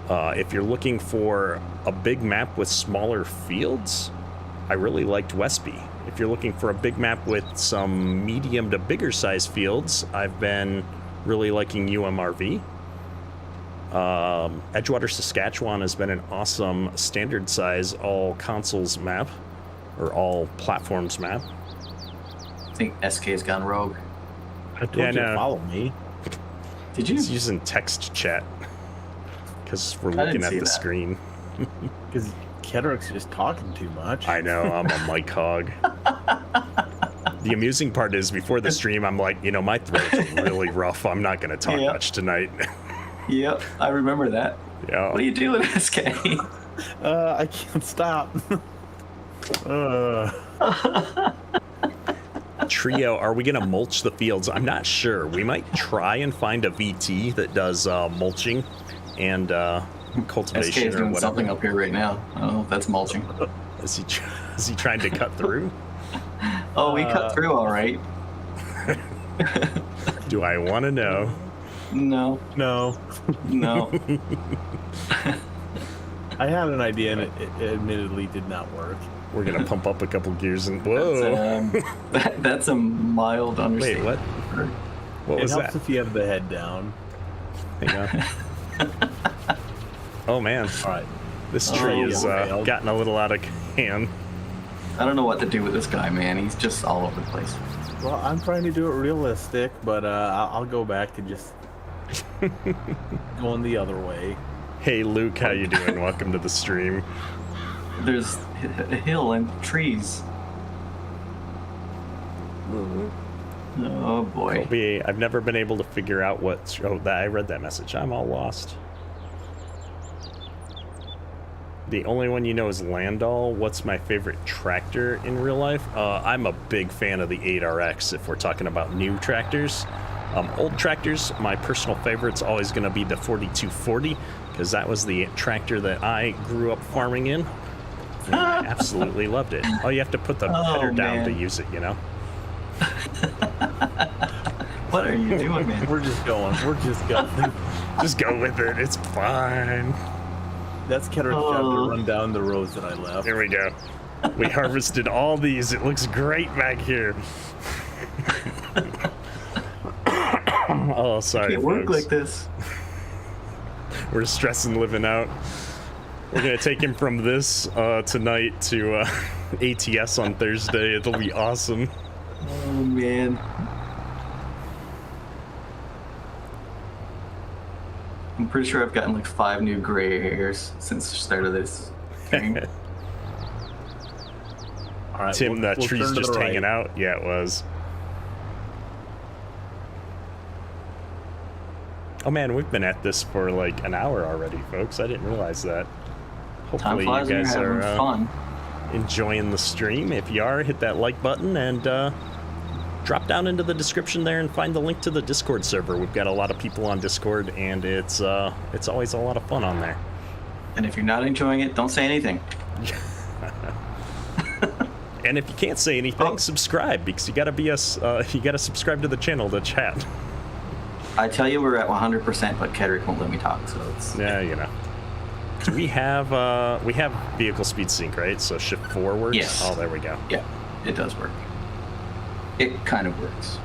if you're looking for a big map with smaller fields, I really liked Westby. If you're looking for a big map with some medium to bigger size fields, I've been really liking UMRV. Edgewater, Saskatchewan has been an awesome standard size all consoles map, or all platforms map. I think SK's gone rogue. I told you to follow me. Did you? He's using text chat because we're looking at the screen. Because Kedrick's just talking too much. I know, I'm a mic hog. The amusing part is before the stream, I'm like, my throat's really rough. I'm not going to talk much tonight. Yep, I remember that. Yeah. What are you doing, SK? I can't stop. Trio, are we going to mulch the fields? I'm not sure. We might try and find a VT that does mulching and cultivation SK is or doing whatever. something up here right now. I don't know if that's mulching. Is he trying to cut through? Oh, we cut through all right. Do I want to know? No. No. No. I had an idea, and it admittedly did not work. We're going to pump up a couple gears and... Whoa! That's a mild understatement. Wait, what? What was it helps that? if you have the head down. Hang on. Oh, man. All right. This tree has gotten a little out of hand. I don't know what to do with this guy, man. He's just all over the place. Well, I'm trying to do it realistic, but I'll go back to just going the other way. Hey, Luke, how you doing? Welcome to the stream. There's a hill and trees. Oh boy. Colby, I've never been able to figure out what... Oh, I read that message. I'm all lost. The only one you know is Landau. What's my favorite tractor in real life? I'm a big fan of the 8RX if we're talking about new tractors. Old tractors, my personal favorite's always going to be the 4240 because that was the tractor that I grew up farming in. And I absolutely loved it. Oh, you have to put the header down to use it, What are you doing, man? We're just going. Just go with it. It's fine. That's Kedrick's job to run down the roads that I left. There we go. We harvested all these. It looks great back here. Oh, sorry, Can't work folks. like this. We're stressing living out. We're gonna take him from this tonight to ATS on Thursday. It'll be awesome. Oh man. I'm pretty sure I've gotten like 5 new gray hairs since the start of this thing. All right, Tim, that we'll tree's turn to just the right. hanging out. Yeah, it was. Oh man, we've been at this for like an hour already, folks. I didn't realize that. Time Hopefully you flies when guys you're having are fun. enjoying the stream. If you are, hit that like button and drop down into the description there and find the link to the Discord server. We've got a lot of people on Discord, and it's always a lot of fun on there. And if you're not enjoying it, don't say anything. And if you can't say anything, subscribe, because you gotta subscribe to the channel to chat. I tell you, we're at 100%, but Kedrick won't let me talk, so it's... Yeah, So we have vehicle speed sync, right? So shift 4 works? Yes. Oh, there we go. Yeah, it does work. It kind of works.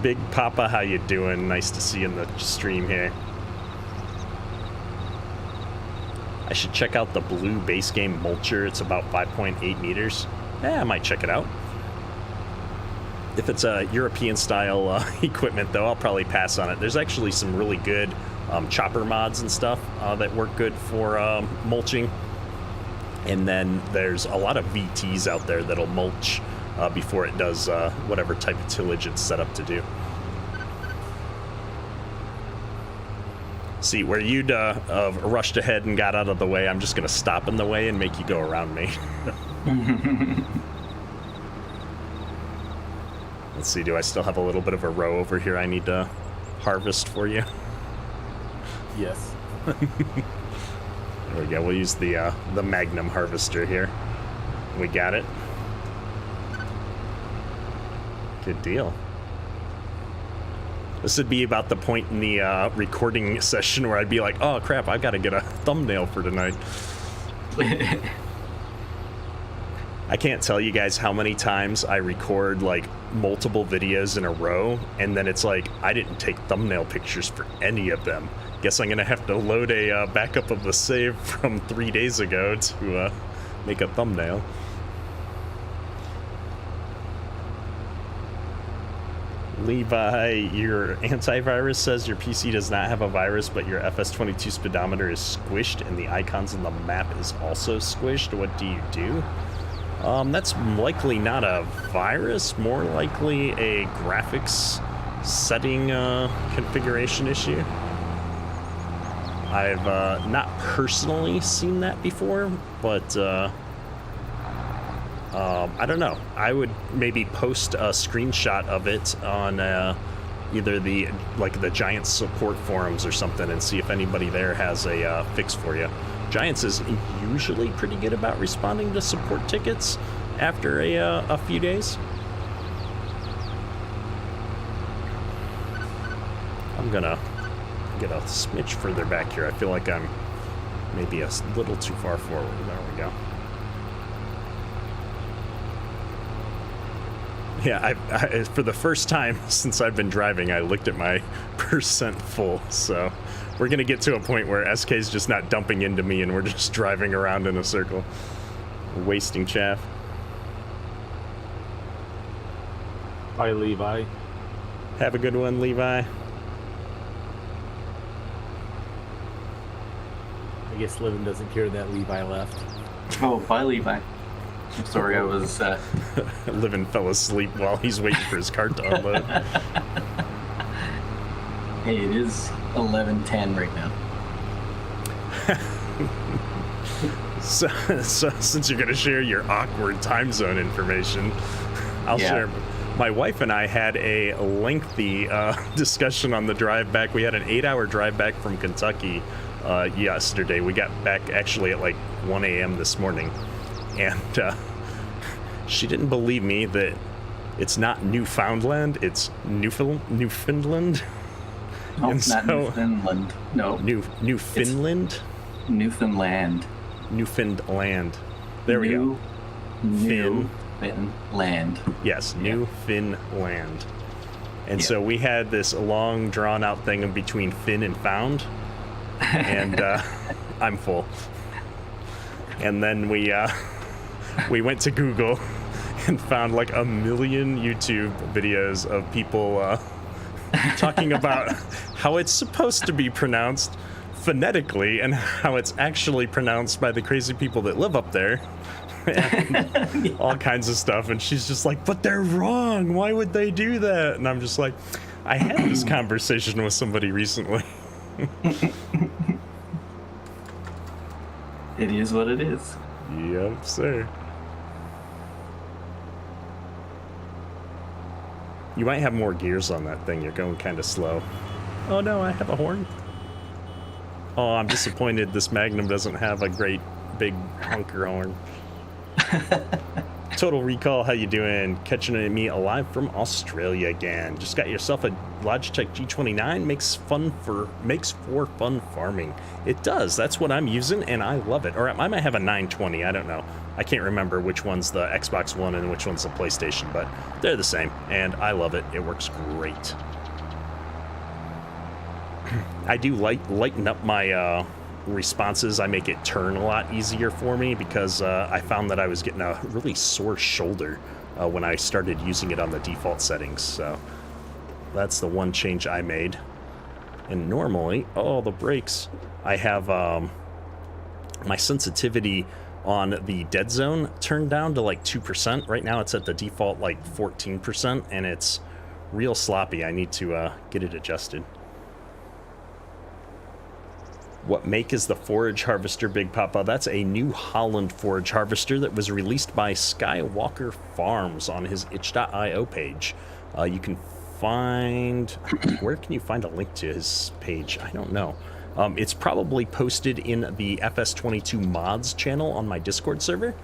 Big Papa, how you doing? Nice to see you in the stream here. I should check out the blue base game mulcher. It's about 5.8 meters. Yeah, I might check it out. If it's a European style equipment, though, I'll probably pass on it. There's actually some really good chopper mods and stuff that work good for mulching. And then there's a lot of VTs out there that'll mulch before it does whatever type of tillage it's set up to do. See, where you'd rushed ahead and got out of the way, I'm just going to stop in the way and make you go around me. Let's see, do I still have a little bit of a row over here I need to harvest for you? Yes. There we go. We'll use the Magnum harvester here. We got it. Good deal. This would be about the point in the recording session where I'd be like, oh crap, I've got to get a thumbnail for tonight. I can't tell you guys how many times I record like multiple videos in a row, and then it's like I didn't take thumbnail pictures for any of them. Guess I'm gonna have to load a backup of the save from 3 days ago to make a thumbnail. Levi, your antivirus says your PC does not have a virus, but your FS22 speedometer is squished and the icons on the map is also squished. What do you do? That's likely not a virus, more likely a graphics setting configuration issue. I've not personally seen that before, but I don't know. I would maybe post a screenshot of it on either the Giants support forums or something and see if anybody there has a fix for you. Giants is usually pretty good about responding to support tickets after a few days. I'm gonna get a smidge further back here. I feel like I'm maybe a little too far forward. There we go. Yeah, I for the first time since I've been driving, I looked at my percent full, so we're gonna get to a point where SK's just not dumping into me and we're just driving around in a circle, wasting chaff. Bye, Levi. Have a good one, Levi. I guess Livin doesn't care that Levi left. Oh, bye, Levi. I'm sorry, I was... Livin fell asleep while he's waiting for his cart to unload. Hey, it is 11:10 right now. So since you're going to share your awkward time zone information, I'll share. My wife and I had a lengthy discussion on the drive back. We had an 8-hour drive back from Kentucky yesterday. We got back actually at like 1 a.m. this morning. And she didn't believe me that it's not Newfoundland, it's Newfoundland. No, it's not Newfoundland. No. Newfoundland? Newfoundland. Newfoundland. There we go. Newfoundland. Yes, Newfoundland. And so we had this long, drawn-out thing in between Finn and Found. And I'm full. And then we went to Google and found like 1 million YouTube videos of people talking about how it's supposed to be pronounced phonetically and how it's actually pronounced by the crazy people that live up there. And all kinds of stuff. And she's just like, but they're wrong. Why would they do that? And I'm just like, I had this conversation with somebody recently. It is what it is. Yep, sir. You might have more gears on that thing. You're going kind of slow. Oh no, I have a horn. Oh, I'm disappointed this Magnum doesn't have a great big honker horn. Total Recall, how you doing? Catching me alive from Australia again. Just got yourself a Logitech G29. Makes for fun farming. It does. That's what I'm using, and I love it. Or I might have a 920. I don't know. I can't remember which one's the Xbox One and which one's the PlayStation, but they're the same, and I love it. It works great. I do lighten up my responses. I make it turn a lot easier for me because I found that I was getting a really sore shoulder when I started using it on the default settings. So that's the one change I made. And normally, the brakes, I have my sensitivity on the dead zone turned down to like 2%. Right now it's at the default like 14%, and it's real sloppy. I need to get it adjusted. What make is the forage harvester, Big Papa? That's a New Holland forage harvester that was released by Skywalker Farms on his itch.io page. You can find... Where can you find a link to his page? I don't know. It's probably posted in the FS22 mods channel on my Discord server.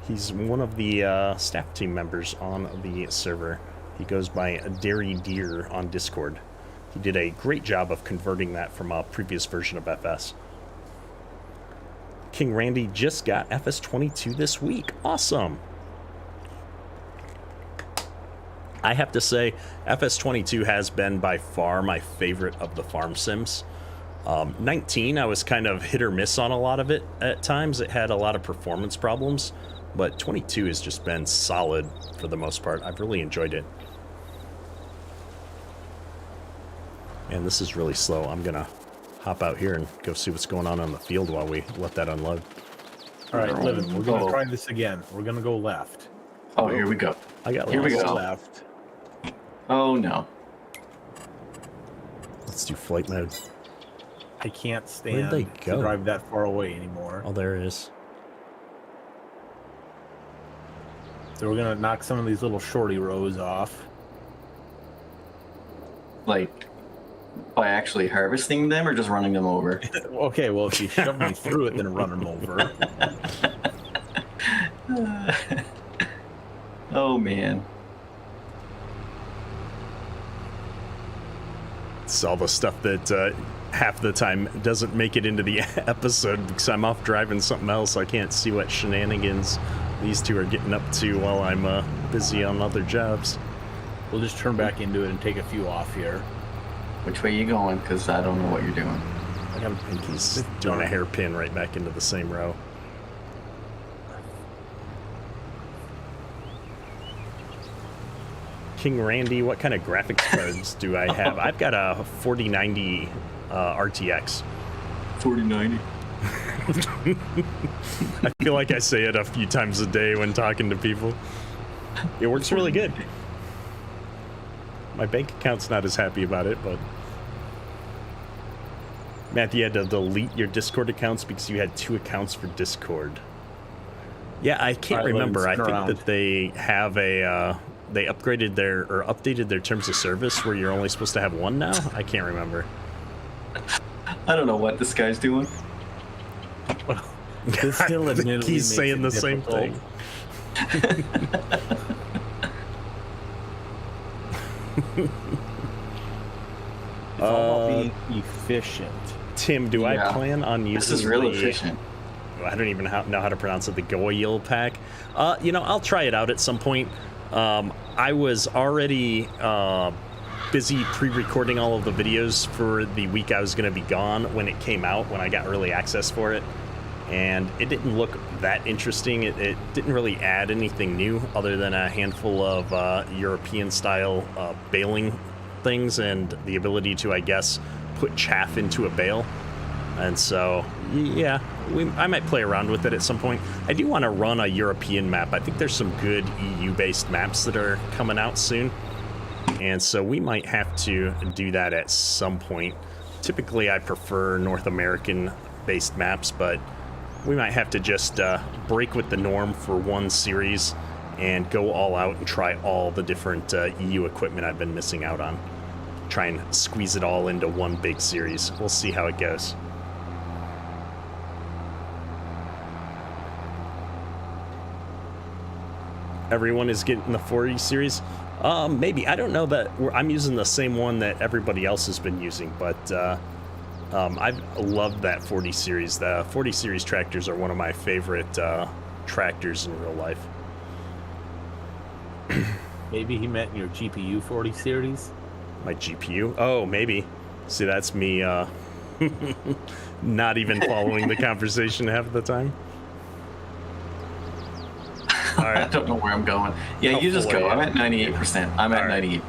He's one of the staff team members on the server. He goes by Dairy Deer on Discord. He did a great job of converting that from a previous version of FS. King Randy just got FS22 this week. Awesome. I have to say, FS22 has been by far my favorite of the farm sims. 19, I was kind of hit or miss on a lot of it at times. It had a lot of performance problems, but 22 has just been solid for the most part. I've really enjoyed it. And this is really slow. I'm gonna hop out here and go see what's going on the field while we let that unload. All right, Livin, we're gonna try this again. We're gonna go left. Oh, here we go. I got here we go. Left. Oh no. Let's do flight mode. I can't stand Where'd they to go? drive that far away anymore. Oh, there it is. So we're gonna knock some of these little shorty rows off. Like, by actually harvesting them or just running them over? Okay, well, if you shove me through it, then run them over. Oh, man. It's all the stuff that half the time doesn't make it into the episode because I'm off driving something else. I can't see what shenanigans these two are getting up to while I'm busy on other jobs. We'll just turn back into it and take a few off here. Which way you going? Because I don't know what you're doing. I think he's doing a hairpin right back into the same row. King Randy, what kind of graphics cards do I have? I've got a 4090 RTX. 4090. I feel like I say it a few times a day when talking to people. It works really good. My bank account's not as happy about it, but... Matt, you had to delete your Discord accounts because you had 2 accounts for Discord. Yeah, I can't remember. I think that they have a... they upgraded or updated their terms of service where you're only supposed to have 1 now? I can't remember. I don't know what this guy's doing. This still admittedly he's saying the same thing. It's all about being efficient. Tim, do I plan on using this is really efficient. I don't even know how to pronounce it, the Goyle pack. You know, I'll try it out at some point. I was already busy pre-recording all of the videos for the week I was going to be gone when it came out, when I got early access for it. And it didn't look that interesting. It didn't really add anything new other than a handful of European-style baling things and the ability to, I guess, put chaff into a bale. And so, yeah, I might play around with it at some point. I do want to run a European map. I think there's some good EU-based maps that are coming out soon. And so we might have to do that at some point. Typically, I prefer North American-based maps, but we might have to just break with the norm for one series and go all out and try all the different EU equipment I've been missing out on. Try and squeeze it all into one big series. We'll see how it goes. Everyone is getting the 40 series. Maybe. I don't know that I'm using the same one that everybody else has been using, but I've loved that 40 series. The 40 series tractors are one of my favorite tractors in real life. Maybe he meant your GPU 40 series? My GPU? Oh, maybe. See, that's me not even following the conversation half the time. All right. I don't know where I'm going. Yeah, How you just full go. are I'm you? at 98%. I'm at 98%.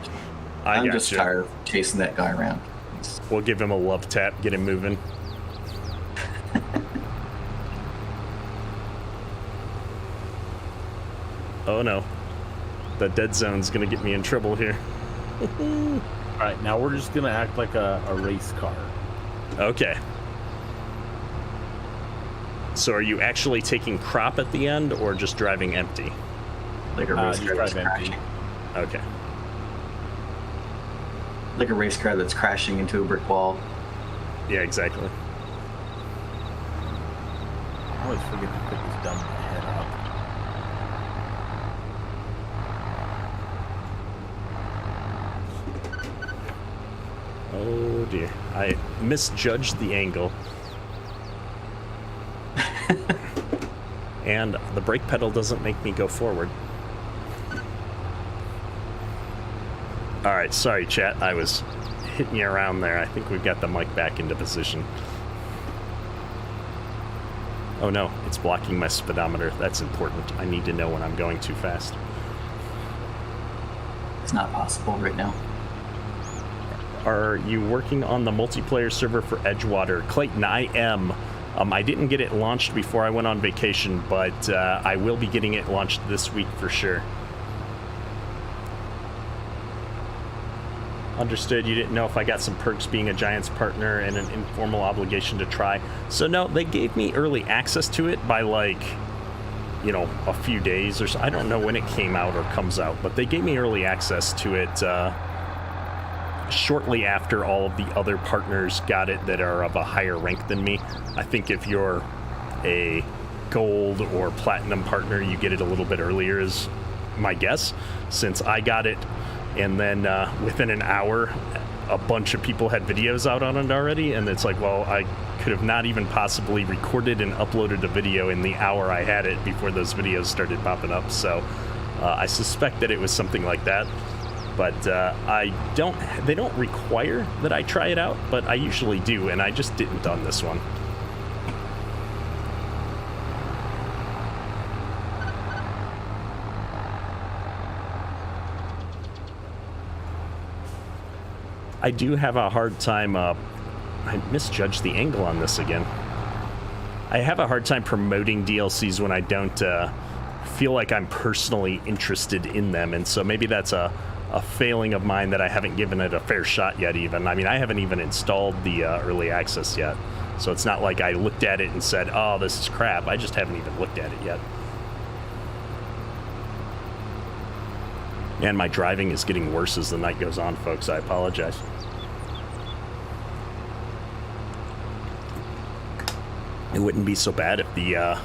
I'm just tired of chasing that guy around. We'll give him a love tap, get him moving. Oh no. The dead zone's gonna get me in trouble here. Alright, now we're just gonna act like a race car. Okay. So are you actually taking crop at the end or just driving empty? Like a race car that's drive empty. crashing. Okay. Like a race car that's crashing into a brick wall. Yeah, exactly. I always forget to put this dumb head up. Oh dear. I misjudged the angle. And the brake pedal doesn't make me go forward. Alright, sorry chat, I was hitting you around there. I think we've got the mic back into position. Oh no, it's blocking my speedometer. That's important. I need to know when I'm going too fast. It's not possible right now. Are you working on the multiplayer server for Edgewater? Clayton, I am. I didn't get it launched before I went on vacation, but I will be getting it launched this week for sure. Understood. You didn't know if I got some perks being a Giants partner and an informal obligation to try. So no, they gave me early access to it by like, you know, a few days or so. I don't know when it came out or comes out, but they gave me early access to it shortly after all of the other partners got it that are of a higher rank than me. I think if you're a gold or platinum partner, you get it a little bit earlier is my guess, since I got it and then within an hour a bunch of people had videos out on it already, and it's like, well, I could have not even possibly recorded and uploaded a video in the hour I had it before those videos started popping up. So I suspect that it was something like that. But they don't require that I try it out, but I usually do, and I just didn't on this one. I do have a hard time, I misjudged the angle on this again. I have a hard time promoting DLCs when I don't feel like I'm personally interested in them, and so maybe that's a failing of mine that I haven't given it a fair shot yet even. I mean, I haven't even installed the early access yet, so it's not like I looked at it and said, oh, this is crap. I just haven't even looked at it yet. And my driving is getting worse as the night goes on, folks. I apologize. It wouldn't be so bad if the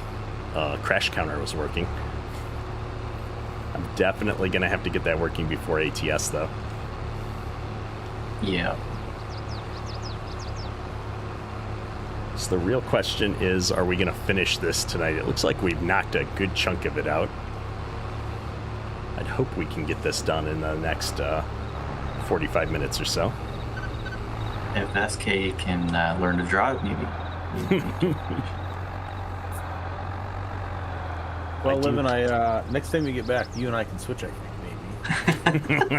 crash counter was working. I'm definitely going to have to get that working before ATS, though. Yeah. So the real question is, are we going to finish this tonight? It looks like we've knocked a good chunk of it out. I'd hope we can get this done in the next 45 minutes or so. If SK can learn to drive, maybe. Well, Livin, next time we get back, you and I can switch, I think, maybe.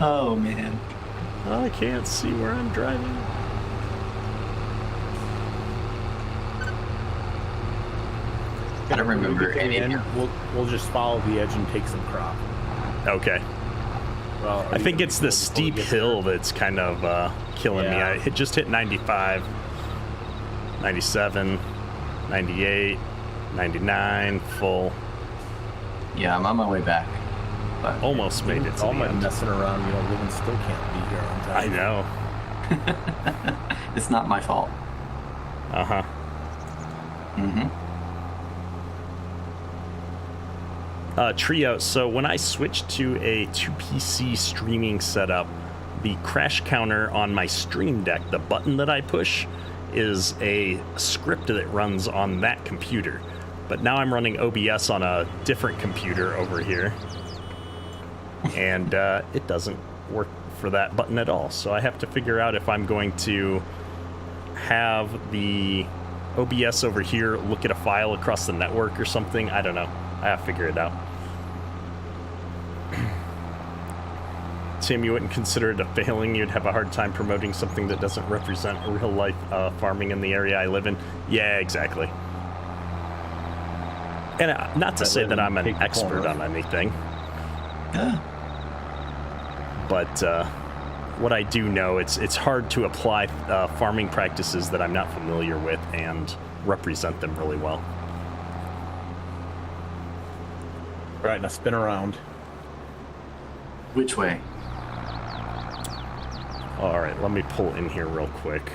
Oh, man. I can't see where I'm driving. Gotta remember. We'll just follow the edge and take some crop. Okay. Well, I think it's the steep hill that's kind of killing me. I just hit 95, 97, 98, 99, full. Yeah, I'm on my way back. But almost made it to the all my end. messing around, Livin still can't be here on time. I know. It's not my fault. Uh-huh. Mm-hmm. Trio, so when I switched to a 2PC streaming setup, the crash counter on my Stream Deck, the button that I push, is a script that runs on that computer. But now I'm running OBS on a different computer over here, and it doesn't work for that button at all. So I have to figure out if I'm going to have the OBS over here, look at a file across the network or something. I don't know. I have to figure it out. Tim, you wouldn't consider it a failing? You'd have a hard time promoting something that doesn't represent real life farming in the area I live in? Yeah, exactly. And not to say that I'm an expert on anything. Yeah. But what I do know, it's hard to apply farming practices that I'm not familiar with and represent them really well. All right, now spin around. Which way? All right, let me pull in here real quick.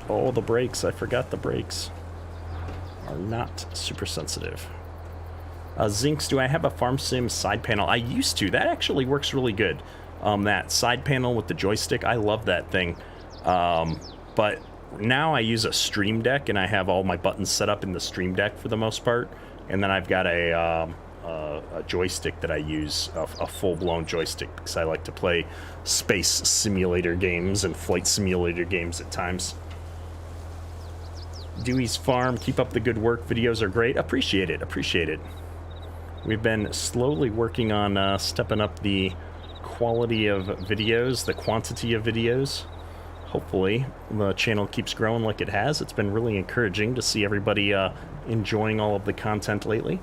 Oh, the brakes. I forgot the brakes are not super sensitive. Zinks, do I have a Farm Sim side panel? I used to. That actually works really good. That side panel with the joystick, I love that thing. But now I use a Stream Deck, and I have all my buttons set up in the Stream Deck for the most part. And then I've got a joystick that I use, a full-blown joystick, because I like to play space simulator games and flight simulator games at times. Dewey's Farm, keep up the good work. Videos are great. Appreciate it. Appreciate it. We've been slowly working on stepping up the quality of videos, the quantity of videos. Hopefully the channel keeps growing like it has. It's been really encouraging to see everybody enjoying all of the content lately.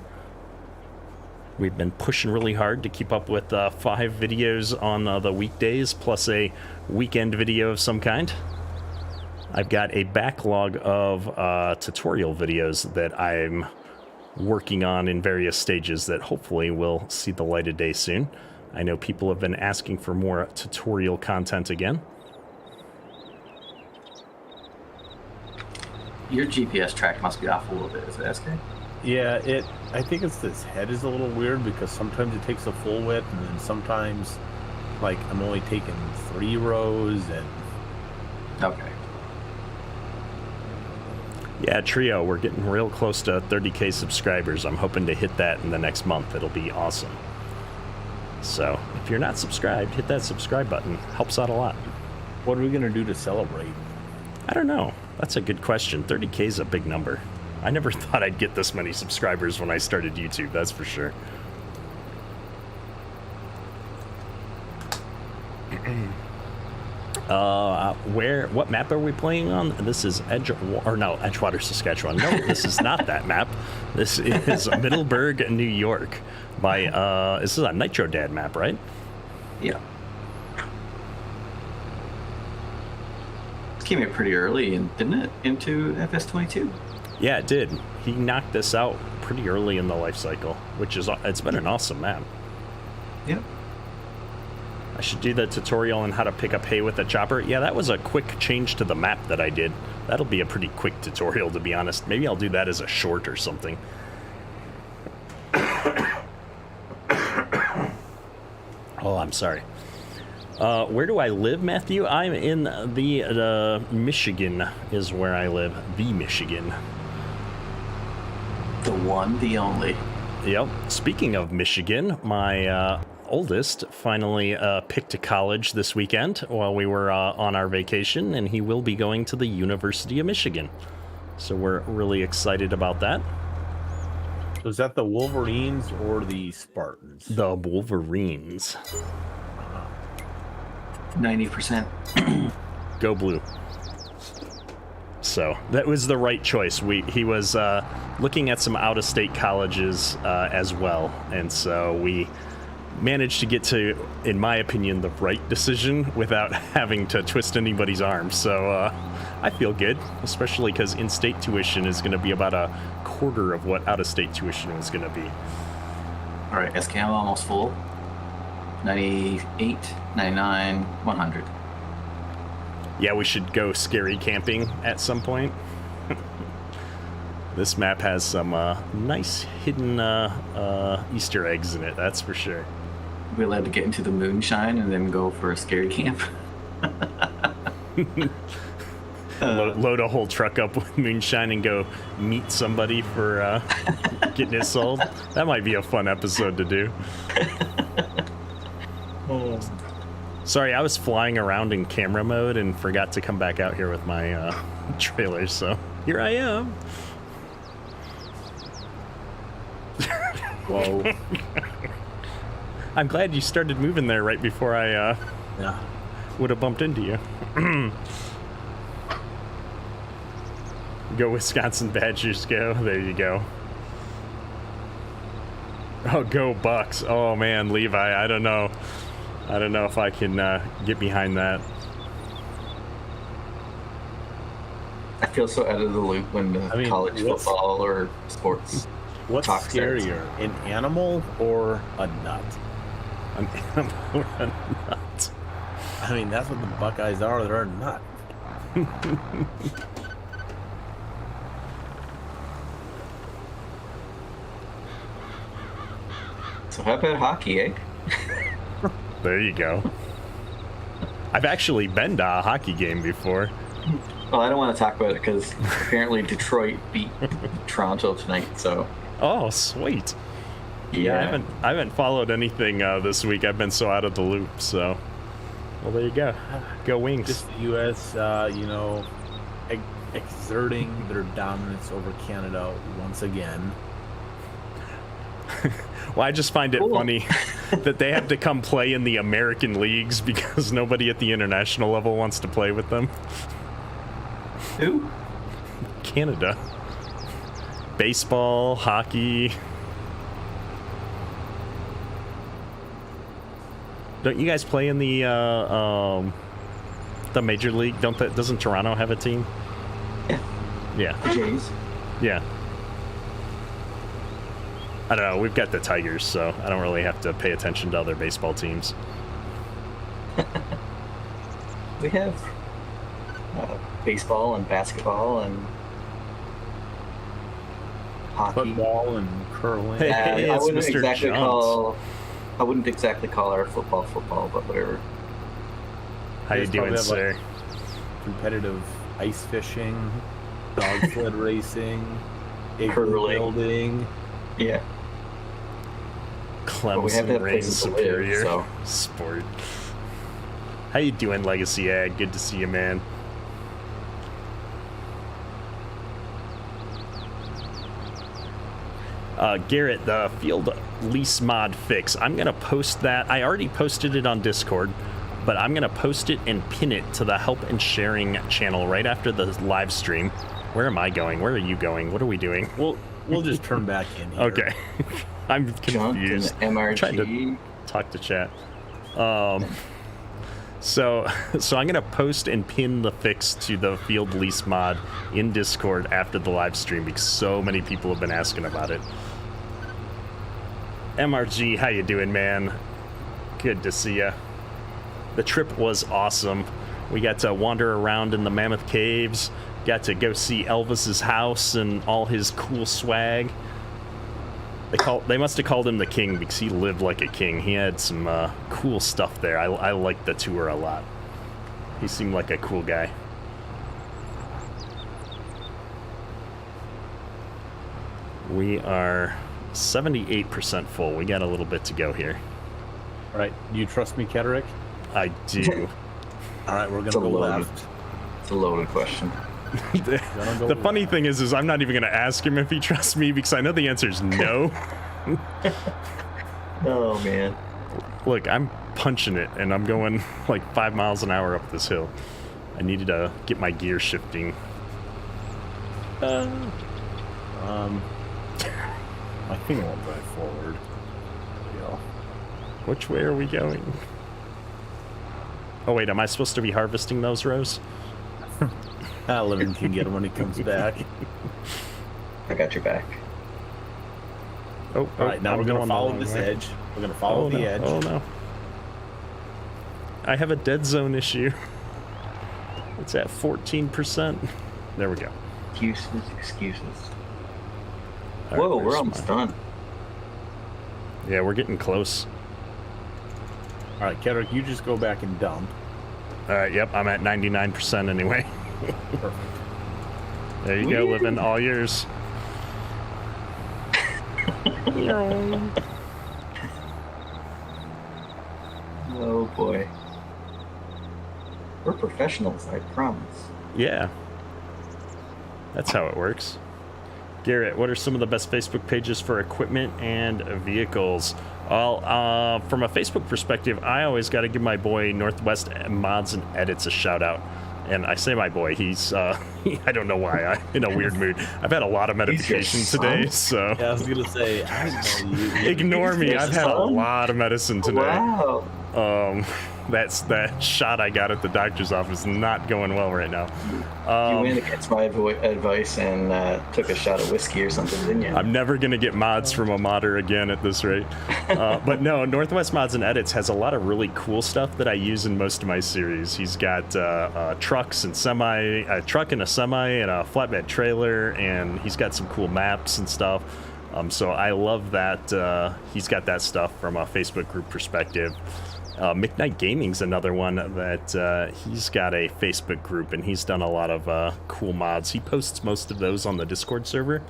We've been pushing really hard to keep up with 5 videos on the weekdays, plus a weekend video of some kind. I've got a backlog of tutorial videos that I'm working on in various stages that hopefully will see the light of day soon. I know people have been asking for more tutorial content again. Your GPS track must be off a little bit. Is it SK? Yeah, I think it's this head is a little weird because sometimes it takes a full width, and then sometimes, like, I'm only taking 3 rows, and... Okay. Yeah, Trio, we're getting real close to 30K subscribers. I'm hoping to hit that in the next month. It'll be awesome. So, if you're not subscribed, hit that subscribe button. Helps out a lot. What are we going to do to celebrate? I don't know. That's a good question. 30K is a big number. I never thought I'd get this many subscribers when I started YouTube, that's for sure. What map are we playing on? This is Edgewater, Saskatchewan. No, this is not that map. This is Middleburgh, New York. This is a Nitro Dad map, right? Yeah. This came in pretty early, didn't it? Into FS22. Yeah, it did. He knocked this out pretty early in the life cycle, which is, it's been an awesome map. Yep. I should do the tutorial on how to pick up hay with a chopper. Yeah, that was a quick change to the map that I did. That'll be a pretty quick tutorial, to be honest. Maybe I'll do that as a short or something. Oh, I'm sorry. Where do I live, Matthew? I'm in the Michigan is where I live. The Michigan. The one, the only. Yep. Speaking of Michigan, my oldest finally picked a college this weekend while we were on our vacation, and he will be going to the University of Michigan. So we're really excited about that. So is that the Wolverines or the Spartans? The Wolverines. 90%. Go Blue. So that was the right choice. He was looking at some out-of-state colleges as well, and so we managed to get to, in my opinion, the right decision without having to twist anybody's arm. So I feel good, especially because in-state tuition is going to be about a quarter of what out-of-state tuition is going to be. All right, SK, I'm almost full. 98, 99, 100. Yeah, we should go scary camping at some point. This map has some nice hidden Easter eggs in it, that's for sure. We're allowed to get into the moonshine and then go for a scary camp. Load a whole truck up with moonshine and go meet somebody for getting it sold. That might be a fun episode to do. Sorry, I was flying around in camera mode and forgot to come back out here with my trailer, so here I am. Whoa. I'm glad you started moving there right before I would have bumped into you. Go Wisconsin Badgers, go. There you go. Oh, go Bucks. Oh, man, Levi, I don't know. I don't know if I can get behind that. I feel so out of the loop when college football or sports. What's scarier, an animal or a nut? An animal or a nut? I mean, that's what the Buckeyes are. They're a nut. So how about hockey, eh? There you go. I've actually been to a hockey game before. Well, I don't want to talk about it because apparently Detroit beat Toronto tonight, so... Oh, sweet. Yeah, I haven't followed anything this week. I've been so out of the loop, so... Well, there you go. Go Wings. Just the U.S., exerting their dominance over Canada once again. Well, I just find it funny that they have to come play in the American leagues because nobody at the international level wants to play with them. Who? Canada. Baseball, hockey. Don't you guys play in the major league? Doesn't Toronto have a team? Yeah. Yeah. The Jays. Yeah. I don't know. We've got the Tigers, so I don't really have to pay attention to other baseball teams. We have baseball and basketball and hockey. Football and curling. Hey, I it's wouldn't Mr. exactly Jones. I wouldn't exactly call our football, but whatever. How you doing, sir? Competitive ice fishing, dog sled racing, igloo building. Yeah. Clemson reigns superior so. Sport. How you doing, Legacy Ag? Good to see you, man. Garrett, the field lease mod fix. I'm going to post that. I already posted it on Discord, but I'm going to post it and pin it to the help and sharing channel right after the live stream. Where am I going? Where are you going? What are we doing? We'll just turn back in here. Okay. I'm confused. MRG. I'm trying to talk to chat. So I'm going to post and pin the fix to the field lease mod in Discord after the live stream because so many people have been asking about it. MRG, how you doing, man? Good to see ya. The trip was awesome. We got to wander around in the Mammoth Caves, got to go see Elvis's house and all his cool swag. They must have called him the king because he lived like a king. He had some cool stuff there. I liked the tour a lot. He seemed like a cool guy. We are 78% full. We got a little bit to go here. All right. Do you trust me, Kedrick? I do. All right, we're going to go left. It's a loaded question. The funny thing is I'm not even going to ask him if he trusts me because I know the answer is no. Oh, man. Look, I'm punching it, and I'm going like 5 miles an hour up this hill. I needed to get my gear shifting. My thing won't drive forward. Yeah. Which way are we going? Oh, wait, am I supposed to be harvesting those rows? Living can get him when he comes back. I got your back. All right, now we're going to follow this edge. We're going to follow the edge. Oh, no. I have a dead zone issue. It's at 14%. There we go. Excuses. All Whoa, right, we're almost done. Yeah, we're getting close. All right, Kedrick, you just go back and dump. All right, yep, I'm at 99% anyway. Perfect. There you go, living all yours. Oh boy. We're professionals, I promise. Yeah. That's how it works. Garrett, what are some of the best Facebook pages for equipment and vehicles? Well, from a Facebook perspective, I always got to give my boy Northwest Mods and Edits a shout out. And I say my boy, he's, I don't know why, I'm in a weird mood. I've had a lot of medication today, so. Yeah, I was going to say, I know you. Ignore me, I've had a lot of medicine today. Wow. That shot I got at the doctor's office not going well right now. You went against my advice and took a shot of whiskey or something, didn't you? I'm never going to get mods from a modder again at this rate. But no, Northwest Mods and Edits has a lot of really cool stuff that I use in most of my series. He's got trucks and a truck and a semi and a flatbed trailer, and he's got some cool maps and stuff. So I love that he's got that stuff from a Facebook group perspective. McKnight Gaming's another one that he's got a Facebook group, and he's done a lot of cool mods. He posts most of those on the Discord server.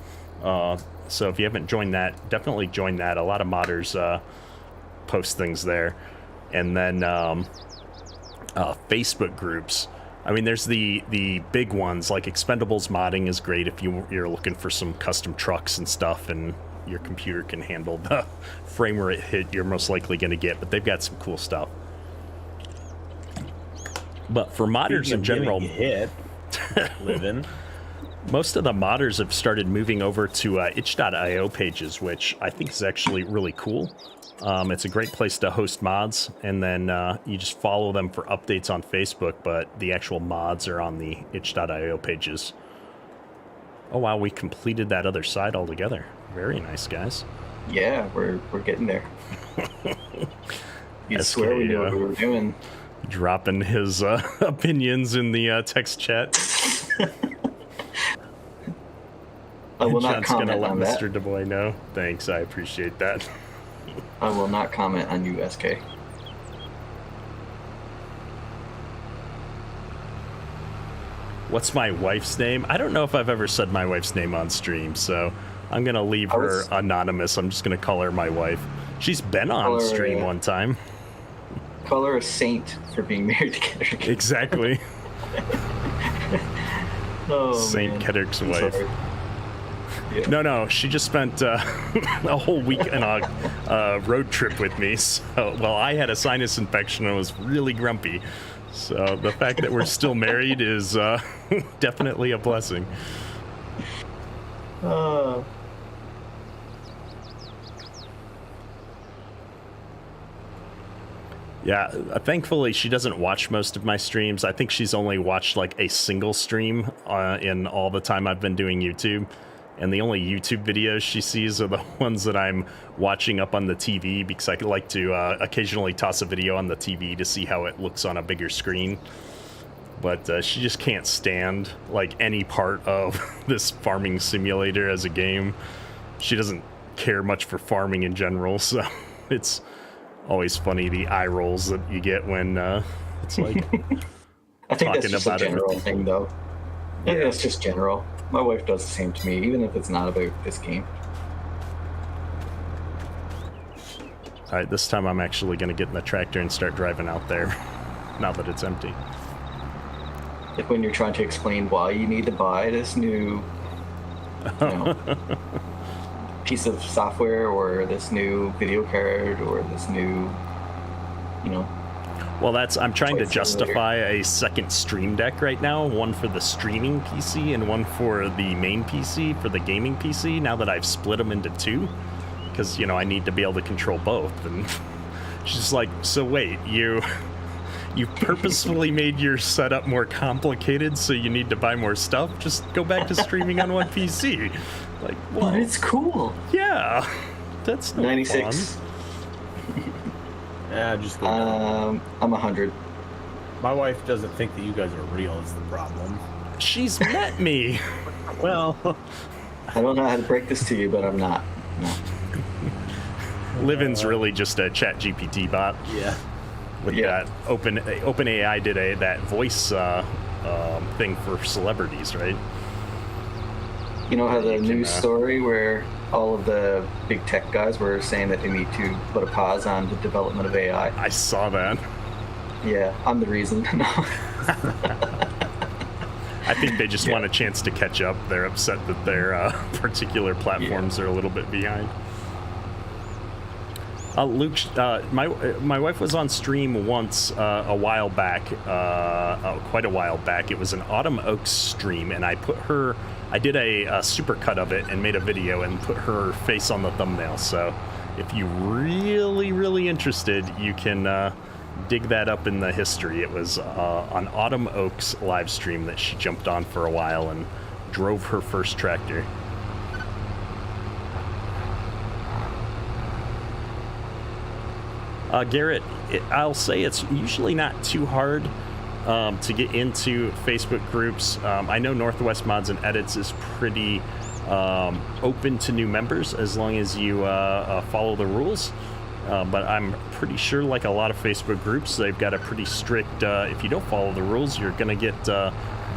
So if you haven't joined that, definitely join that. A lot of modders post things there. And then Facebook groups. I mean, there's the big ones, like Expendables Modding is great if you're looking for some custom trucks and stuff, and your computer can handle the frame rate hit you're most likely going to get, but they've got some cool stuff. But for modders in general, most of the modders have started moving over to itch.io pages, which I think is actually really cool. It's a great place to host mods, and then you just follow them for updates on Facebook, but the actual mods are on the itch.io pages. Oh wow, we completed that other side altogether. Very nice, guys. Yeah, we're getting there. You swear we knew what we were doing. Dropping his opinions in the text chat. I will not John's comment gonna let on that. Mr. DuBois know. Thanks, I appreciate that. I will not comment on you, SK. What's my wife's name? I don't know if I've ever said my wife's name on stream, so I'm going to leave her anonymous. I'm just going to call her my wife. She's been on stream one time. Call her a saint for being married to Kedrick. Exactly. Oh, Saint man. Kedrick's I'm wife. sorry. Yeah. No, she just spent a whole week in a road trip with me. So, well, I had a sinus infection and was really grumpy. So the fact that we're still married is definitely a blessing. Yeah, thankfully she doesn't watch most of my streams. I think she's only watched like a single stream in all the time I've been doing YouTube. And the only YouTube videos she sees are the ones that I'm watching up on the TV, because I like to occasionally toss a video on the TV to see how it looks on a bigger screen. But she just can't stand like any part of this farming simulator as a game. She doesn't care much for farming in general, so it's always funny the eye rolls that you get when it's like I think that's talking just about a general everything. thing, though. I think that's just general. My wife does the same to me, even if it's not about this game. All right, this time I'm actually going to get in the tractor and start driving out there now that it's empty. Like when you're trying to explain why you need to buy this new, piece of software, or this new video card, or this new, Well, I'm trying to Choice justify a second Stream Deck right now, one for the streaming PC and one for the main PC, for the gaming PC, now that I've split them into two, because, I need to be able to control both. And she's just like, so wait, you purposefully made your setup more complicated, so you need to buy more stuff? Just go back to streaming on one PC. Like, well, But it's cool. yeah, that's no 96. fun. Yeah, just go down. I'm 100. My wife doesn't think that you guys are real is the problem. She's met me. Well, I don't know how to break this to you, but I'm not. No. Livin's really just a chat GPT bot. yeah. With that OpenAI did that voice thing for celebrities, right? You know how the news story where all of the big tech guys were saying that they need to put a pause on the development of AI? I saw that. Yeah, I'm the reason. No. I think they just want a chance to catch up. They're upset that their particular platforms are a little bit behind. Luke, my wife was on stream once a while back, quite a while back. It was an Autumn Oaks stream, and I did a supercut of it and made a video and put her face on the thumbnail. So if you're really interested, you can dig that up in the history. It was on Autumn Oaks live stream that she jumped on for a while and drove her first tractor. Garrett, I'll say it's usually not too hard to get into Facebook groups. I know Northwest Mods and Edits is pretty open to new members as long as you follow the rules. But I'm pretty sure, like a lot of Facebook groups, they've got a pretty strict, if you don't follow the rules, you're going to get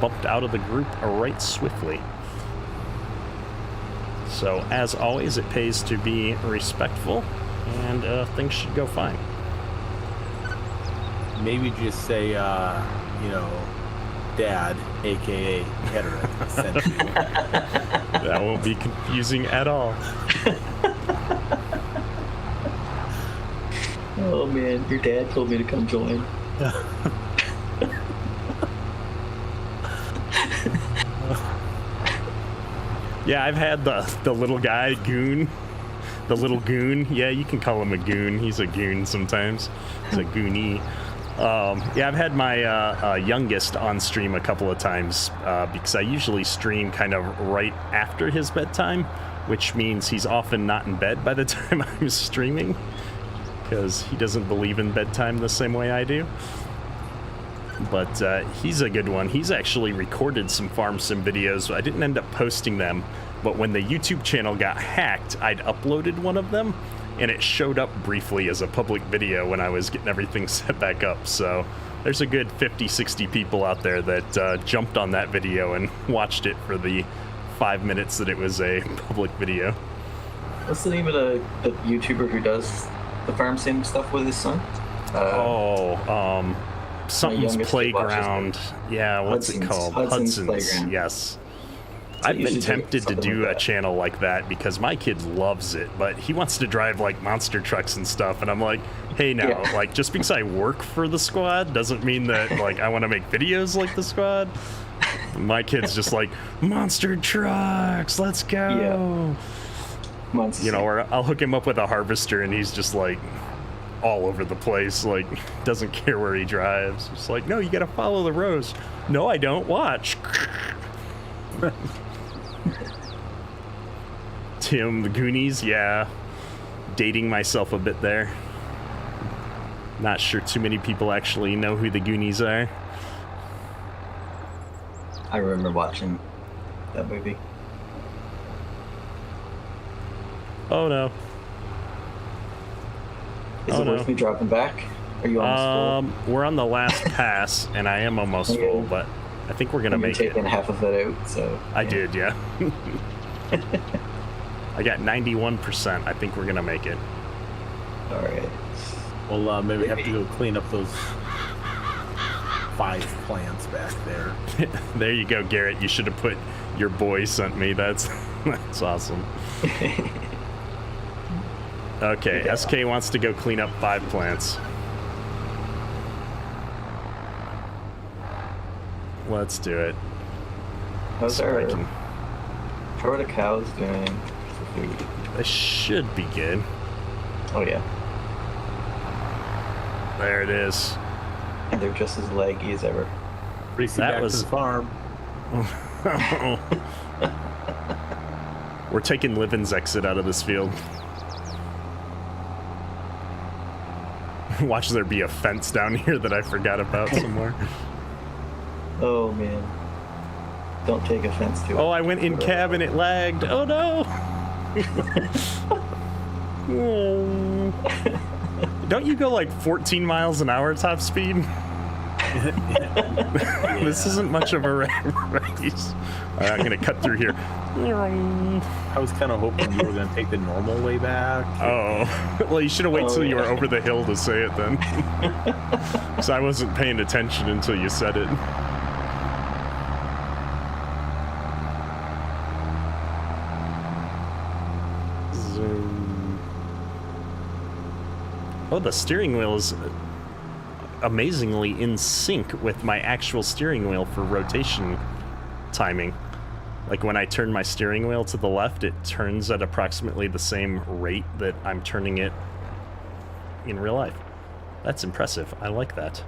bumped out of the group right swiftly. So, as always, it pays to be respectful, and things should go fine. Maybe just say, Dad, a.k.a. Hederick, sent you. That won't be confusing at all. Oh man, your dad told me to come join. Yeah, I've had the little guy, Goon. The little goon. Yeah, you can call him a goon. He's a goon sometimes. He's a goonie. Yeah, I've had my youngest on stream a couple of times because I usually stream kind of right after his bedtime, which means he's often not in bed by the time I'm streaming because he doesn't believe in bedtime the same way I do. But he's a good one. He's actually recorded some farm sim videos. I didn't end up posting them, but when the YouTube channel got hacked, I'd uploaded one of them, and it showed up briefly as a public video when I was getting everything set back up. So there's a good 50, 60 people out there that jumped on that video and watched it for the 5 minutes that it was a public video. What's the name of the YouTuber who does the farm sim stuff with his son? Something's Playground. Yeah, what's it called? Hudson's Playground. Yes. I've been tempted to do a channel like that because my kid loves it, but he wants to drive like monster trucks and stuff, and I'm like, hey, now, like, just because I work for the squad doesn't mean that like I want to make videos like the squad. My kid's just like, monster trucks, let's go. Yeah. You know, or I'll hook him up with a harvester, and he's just like all over the place, like doesn't care where he drives. It's like, no, you gotta follow the rows. No, I don't. Watch. Tim, the Goonies, yeah. Dating myself a bit there. Not sure too many people actually know who the Goonies are. I remember watching that movie. Oh no. Is it worth me dropping back? Are you almost full? We're on the last pass, and I am almost full, but I think we're gonna make it. You're taking half of it out, so. I did, yeah. I got 91%. I think we're gonna make it. All right. Well, maybe have to go clean up those 5 plants back there. There you go, Garrett. You should have put your boy sent me. That's awesome. Okay, yeah. SK wants to go clean up 5 plants. Let's do it. How are the cows doing for food? They should be good. Oh yeah. There it is. And they're just as leggy as ever. Racing back to the farm. We're taking Livin's exit out of this field. Watch there be a fence down here that I forgot about somewhere. Oh man. Don't take offense to it. Oh, I went in cab and it lagged. Oh no! Don't you go like 14 miles an hour top speed? This isn't much of a race. All right, I'm going to cut through here. I was kind of hoping you were going to take the normal way back. Oh, well, you should have waited till you were over the hill to say it then. So I wasn't paying attention until you said it. Zoom. Oh, the steering wheel is amazingly in sync with my actual steering wheel for rotation timing. Like when I turn my steering wheel to the left, it turns at approximately the same rate that I'm turning it in real life. That's impressive. I like that.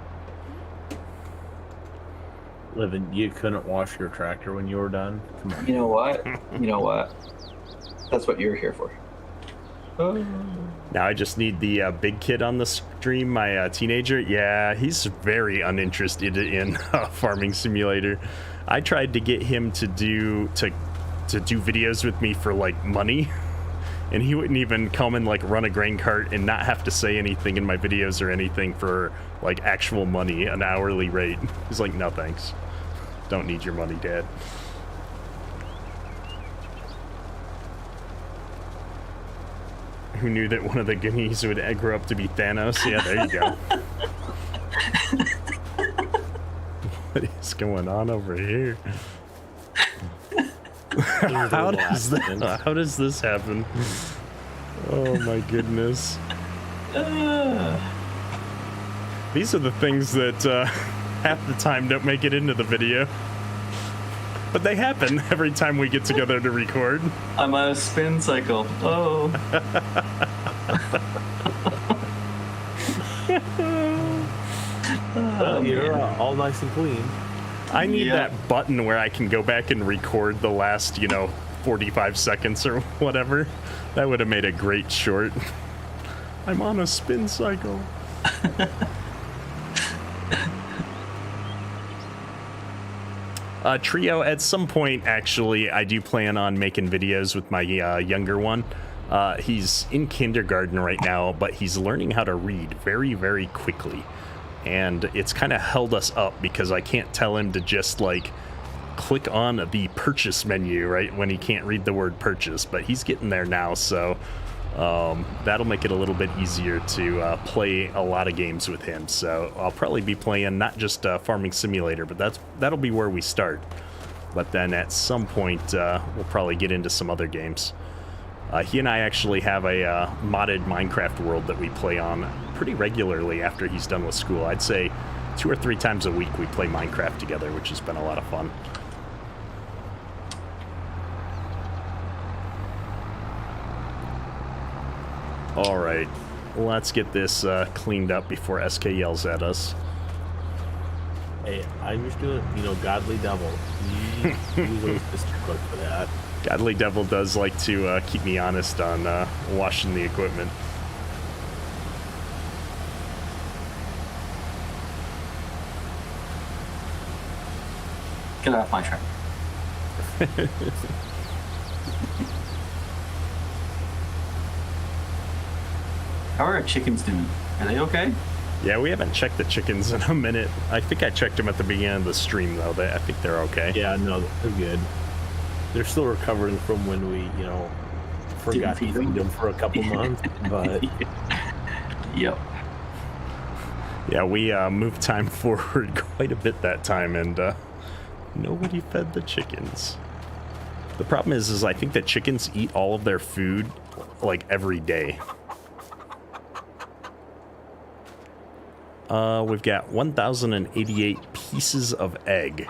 Livin, you couldn't wash your tractor when you were done? Come on. You know what? You know what? That's what you're here for. Now I just need the big kid on the stream, my teenager. Yeah, he's very uninterested in Farming Simulator. I tried to get him to do videos with me for like money, and he wouldn't even come and like run a grain cart and not have to say anything in my videos or anything for like actual money, an hourly rate. He's like, no thanks, don't need your money, Dad. Who knew that one of the guineas would grow up to be Thanos? Yeah, there you go. What is going on over here? How does this happen? Oh my goodness. These are the things that half the time don't make it into the video. But they happen every time we get together to record. I'm on a spin cycle. Oh. You're all nice and clean. I need that button where I can go back and record the last, 45 seconds or whatever. That would have made a great short. I'm on a spin cycle. Trio, at some point, actually, I do plan on making videos with my younger one. He's in kindergarten right now, but he's learning how to read very, very quickly. And it's kind of held us up because I can't tell him to just, like, click on the purchase menu, right, when he can't read the word purchase. But he's getting there now, so that'll make it a little bit easier to play a lot of games with him. So I'll probably be playing not just Farming Simulator, but that'll be where we start. But then at some point, we'll probably get into some other games. He and I actually have a modded Minecraft world that we play on pretty regularly after he's done with school. I'd say 2 or 3 times a week we play Minecraft together, which has been a lot of fun. All right, let's get this cleaned up before SK yells at us. Hey, I'm just doing, Godly Devil. He's always Mr. Cook for that. Godly Devil does like to keep me honest on washing the equipment. Get off my track. How are our chickens doing? Are they okay? Yeah, we haven't checked the chickens in a minute. I think I checked them at the beginning of the stream, though. I think they're okay. Yeah, no, they're good. They're still recovering from when we, forgot to feed them for a couple months. But Yep. Yeah, we moved time forward quite a bit that time, and nobody fed the chickens. The problem is I think that chickens eat all of their food, like, every day. We've got 1,088 pieces of egg.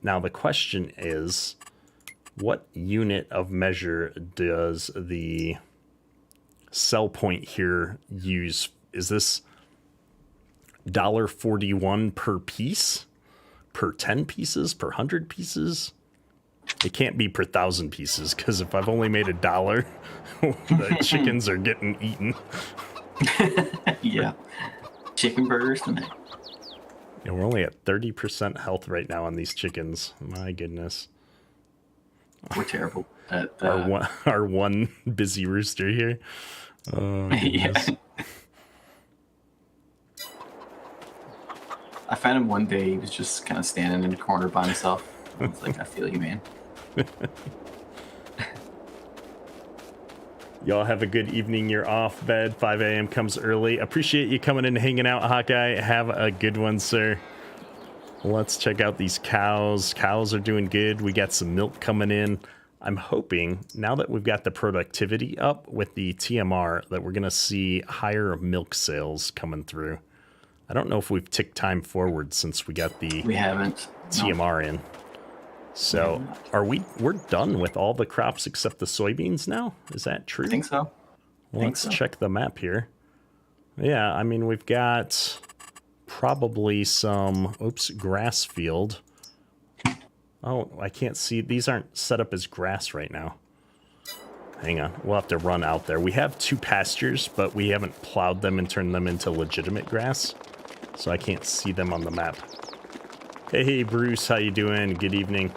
Now the question is, what unit of measure does the sell point here use? Is this $1.41 per piece? Per 10 pieces? Per 100 pieces? It can't be per 1,000 pieces, because if I've only made $1, the chickens are getting eaten. Yeah. Chicken burgers tonight. Yeah, we're only at 30% health right now on these chickens. My goodness. We're terrible at our one busy rooster here. Oh, yeah. I found him one day. He was just kind of standing in the corner by himself. I was like, I feel you, man. Y'all have a good evening. You're off bed. 5 a.m. comes early. Appreciate you coming in and hanging out, Hawkeye. Have a good one, sir. Let's check out these cows. Cows are doing good. We got some milk coming in. I'm hoping, now that we've got the productivity up with the TMR, that we're going to see higher milk sales coming through. I don't know if we've ticked time forward since we got the We haven't. TMR in. So we're done with all the crops except the soybeans now? Is that true? I think so. Let's check the map here. Yeah, I mean, we've got probably some, grass field. Oh, I can't see. These aren't set up as grass right now. Hang on. We'll have to run out there. We have 2 pastures, but we haven't plowed them and turned them into legitimate grass. So I can't see them on the map. Hey, Bruce, how you doing? Good evening.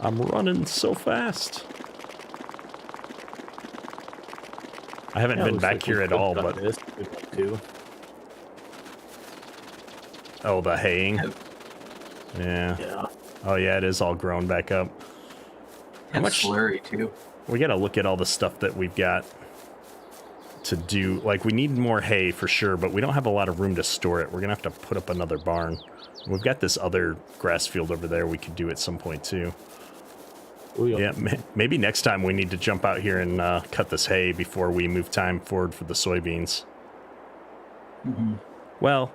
I'm running so fast. I haven't been back here at all, but... Oh, the haying? Yeah. Oh, yeah, it is all grown back up. How much slurry, too. We gotta look at all the stuff that we've got to do. Like, we need more hay for sure, but we don't have a lot of room to store it. We're gonna have to put up another barn. We've got this other grass field over there we could do at some point too. Ooh, yeah, maybe next time we need to jump out here and cut this hay before we move time forward for the soybeans. Well,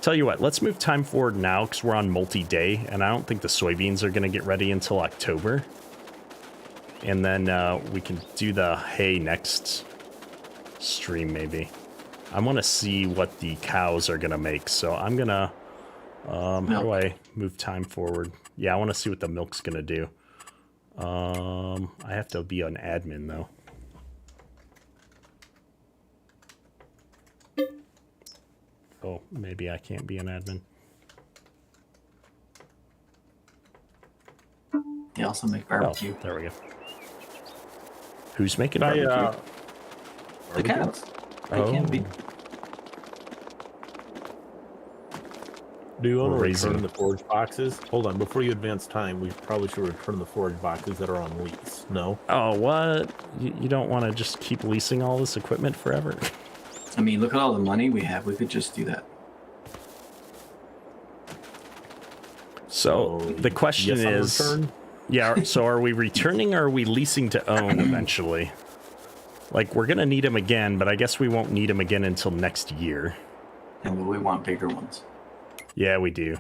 tell you what, let's move time forward now because we're on multi-day, and I don't think the soybeans are going to get ready until October. And then we can do the hay next stream, maybe. I want to see what the cows are going to make, so I'm going to... how do I move time forward? Yeah, I want to see what the milk's going to do. I have to be an admin, though. Oh, maybe I can't be an admin. They also make barbecue. Oh, there we go. Who's making barbecue? The cows. I can be. Do you want to return the forage boxes? Hold on, before you advance time, we probably should return the forage boxes that are on lease. No? Oh, what? You don't want to just keep leasing all this equipment forever? I mean, look at all the money we have. We could just do that. So the question is... Yeah, so are we returning or are we leasing to own eventually? Like, we're going to need them again, but I guess we won't need them again until next year. And we want bigger ones. Yeah, we do.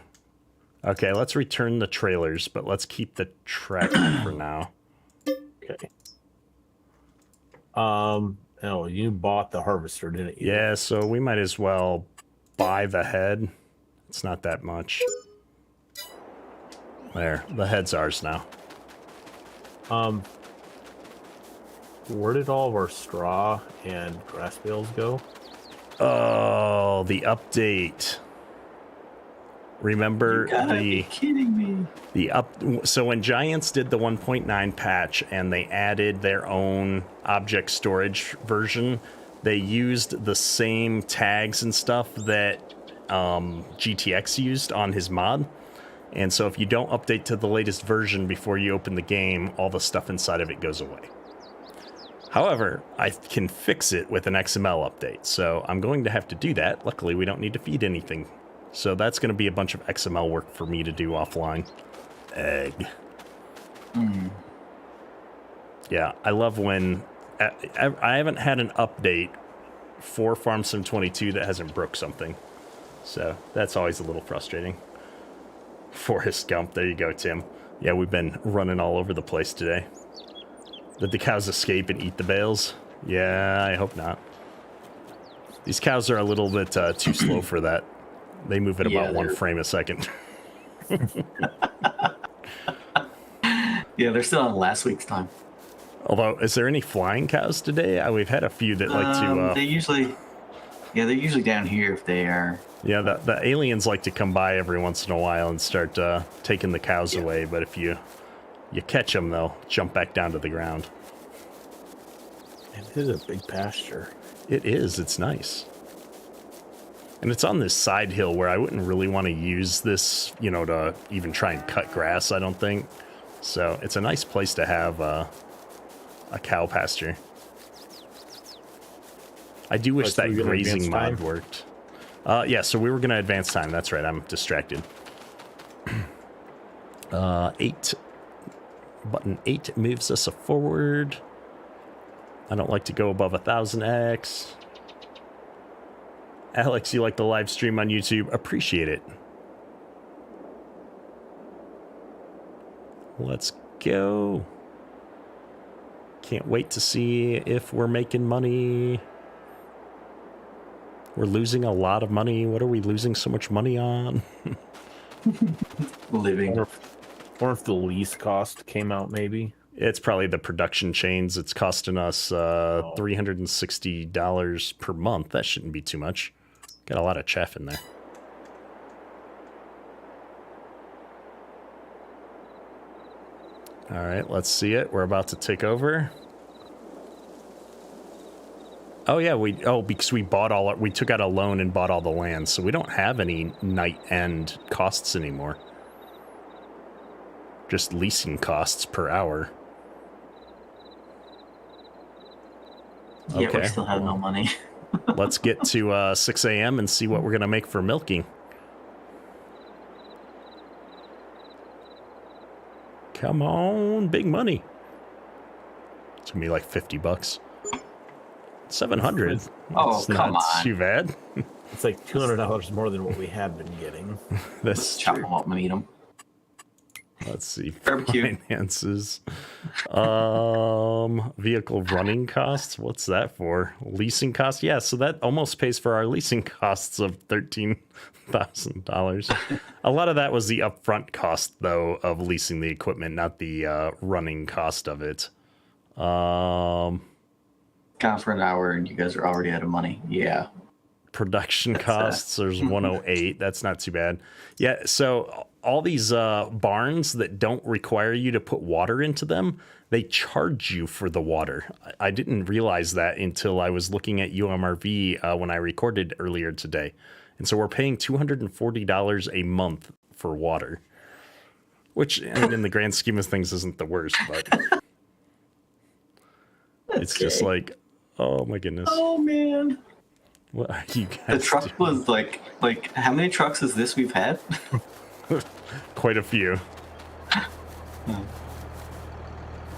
Okay, let's return the trailers, but let's keep the tractor for now. Okay. Oh, you bought the harvester, didn't you? Yeah, so we might as well buy the head. It's not that much. There, the head's ours now. Where did all of our straw and grass bales go? Oh, the update. Remember you gotta be kidding me. So when Giants did the 1.9 patch and they added their own object storage version, they used the same tags and stuff that GTX used on his mod. And so if you don't update to the latest version before you open the game, all the stuff inside of it goes away. However, I can fix it with an XML update, so I'm going to have to do that. Luckily, we don't need to feed anything. So that's going to be a bunch of XML work for me to do offline. Egg. Yeah, I love when... I haven't had an update for Farm Sim 22 that hasn't broke something. So that's always a little frustrating. Forrest Gump, there you go, Tim. Yeah, we've been running all over the place today. Did the cows escape and eat the bales? Yeah, I hope not. These cows are a little bit too slow for that. They move at about 1 frame a second. Yeah, they're still on last week's time. Although, is there any flying cows today? We've had a few that like to... they're usually down here if they are. Yeah, the aliens like to come by every once in a while and start taking the cows away, but if you catch them, they'll jump back down to the ground. It is a big pasture. It is. It's nice. And it's on this side hill where I wouldn't really want to use this, you know, to even try and cut grass, I don't think. So it's a nice place to have a cow pasture. I do wish that grazing mod worked. Yeah, so we were going to advance time. That's right. I'm distracted. 8. Button 8 moves us forward. I don't like to go above 1000x. Alex, you like the live stream on YouTube? Appreciate it. Let's go. Can't wait to see if we're making money. We're losing a lot of money. What are we losing so much money on? Living. Or if the lease cost came out, maybe. It's probably the production chains. It's costing us $360 per month. That shouldn't be too much. Got a lot of chaff in there. All right, let's see it. We're about to take over. Oh yeah, because we bought we took out a loan and bought all the land, so we don't have any night end costs anymore. Just leasing costs per hour. Yeah, we still have no money. Let's get to 6 a.m. and see what we're going to make for milking. Come on, big money. It's going to be like $50. 700. Oh, That's come not on. too bad. It's like $200 more than what we have been getting. That's Chop true. them up and eat them. Let's see. Barbecue. Finances. Vehicle running costs. What's that for? Leasing costs. Yeah, so that almost pays for our leasing costs of $13,000. A lot of that was the upfront cost, though, of leasing the equipment, not the running cost of it. Gone for an hour and you guys are already out of money. Yeah. Production costs, there's 108. That's not too bad. Yeah, so all these barns that don't require you to put water into them, they charge you for the water. I didn't realize that until I was looking at UMRV when I recorded earlier today. And so we're paying $240 a month for water, which I mean, in the grand scheme of things isn't the worst, but it's just like, oh my goodness. Oh man. What are you guys The truck doing? was like how many trucks is this we've had? Quite a few.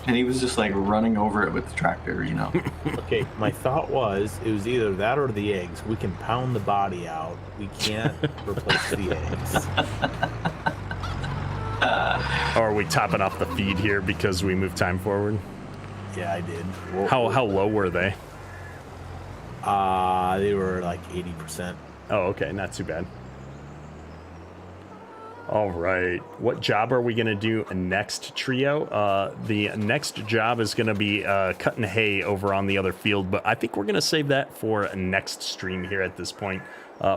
And he was just like running over it with the tractor, you know. Okay, my thought was it was either that or the eggs. We can pound the body out. We can't replace the eggs. Or are we topping off the feed here because we moved time forward? Yeah, I did. How low were they? They were like 80%. Oh, okay, not too bad. All right, what job are we gonna do next, Trio? The next job is gonna be cutting hay over on the other field, but I think we're gonna save that for next stream here at this point.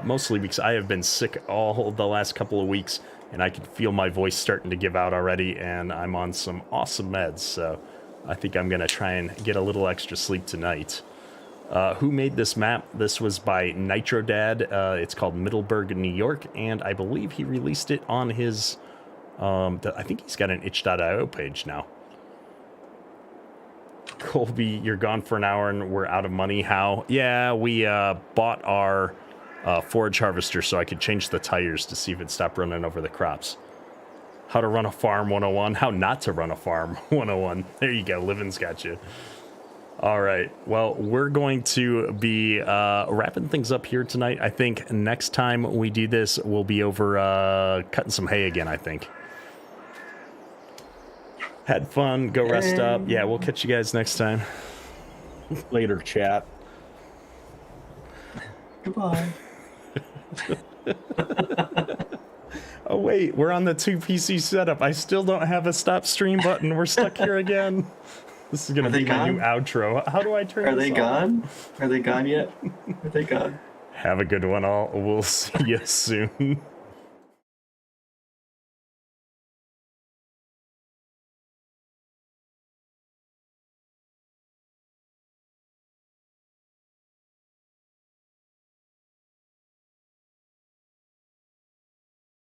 Mostly because I have been sick all the last couple of weeks, and I can feel my voice starting to give out already, and I'm on some awesome meds, so I think I'm gonna try and get a little extra sleep tonight. Who made this map? This was by Nitro Dad. It's called Middleburgh, New York, and I believe he released it on his, I think he's got an itch.io page now. Colby, you're gone for an hour and we're out of money. How? Yeah, we bought our forage harvester so I could change the tires to see if it stopped running over the crops. How to run a farm 101. How not to run a farm 101. There you go. Living's got you. All right. Well, we're going to be wrapping things up here tonight. I think next time we do this, we'll be over cutting some hay again, I think. Had fun. Go rest up. Yeah, we'll catch you guys next time. Later, chat. Goodbye. Oh, wait. We're on the 2 PC setup. I still don't have a stop stream button. We're stuck here again. This is going to be my new outro. How do I turn this Are they off? gone? Are they gone yet? Are they gone? Have a good one, all. We'll see you soon.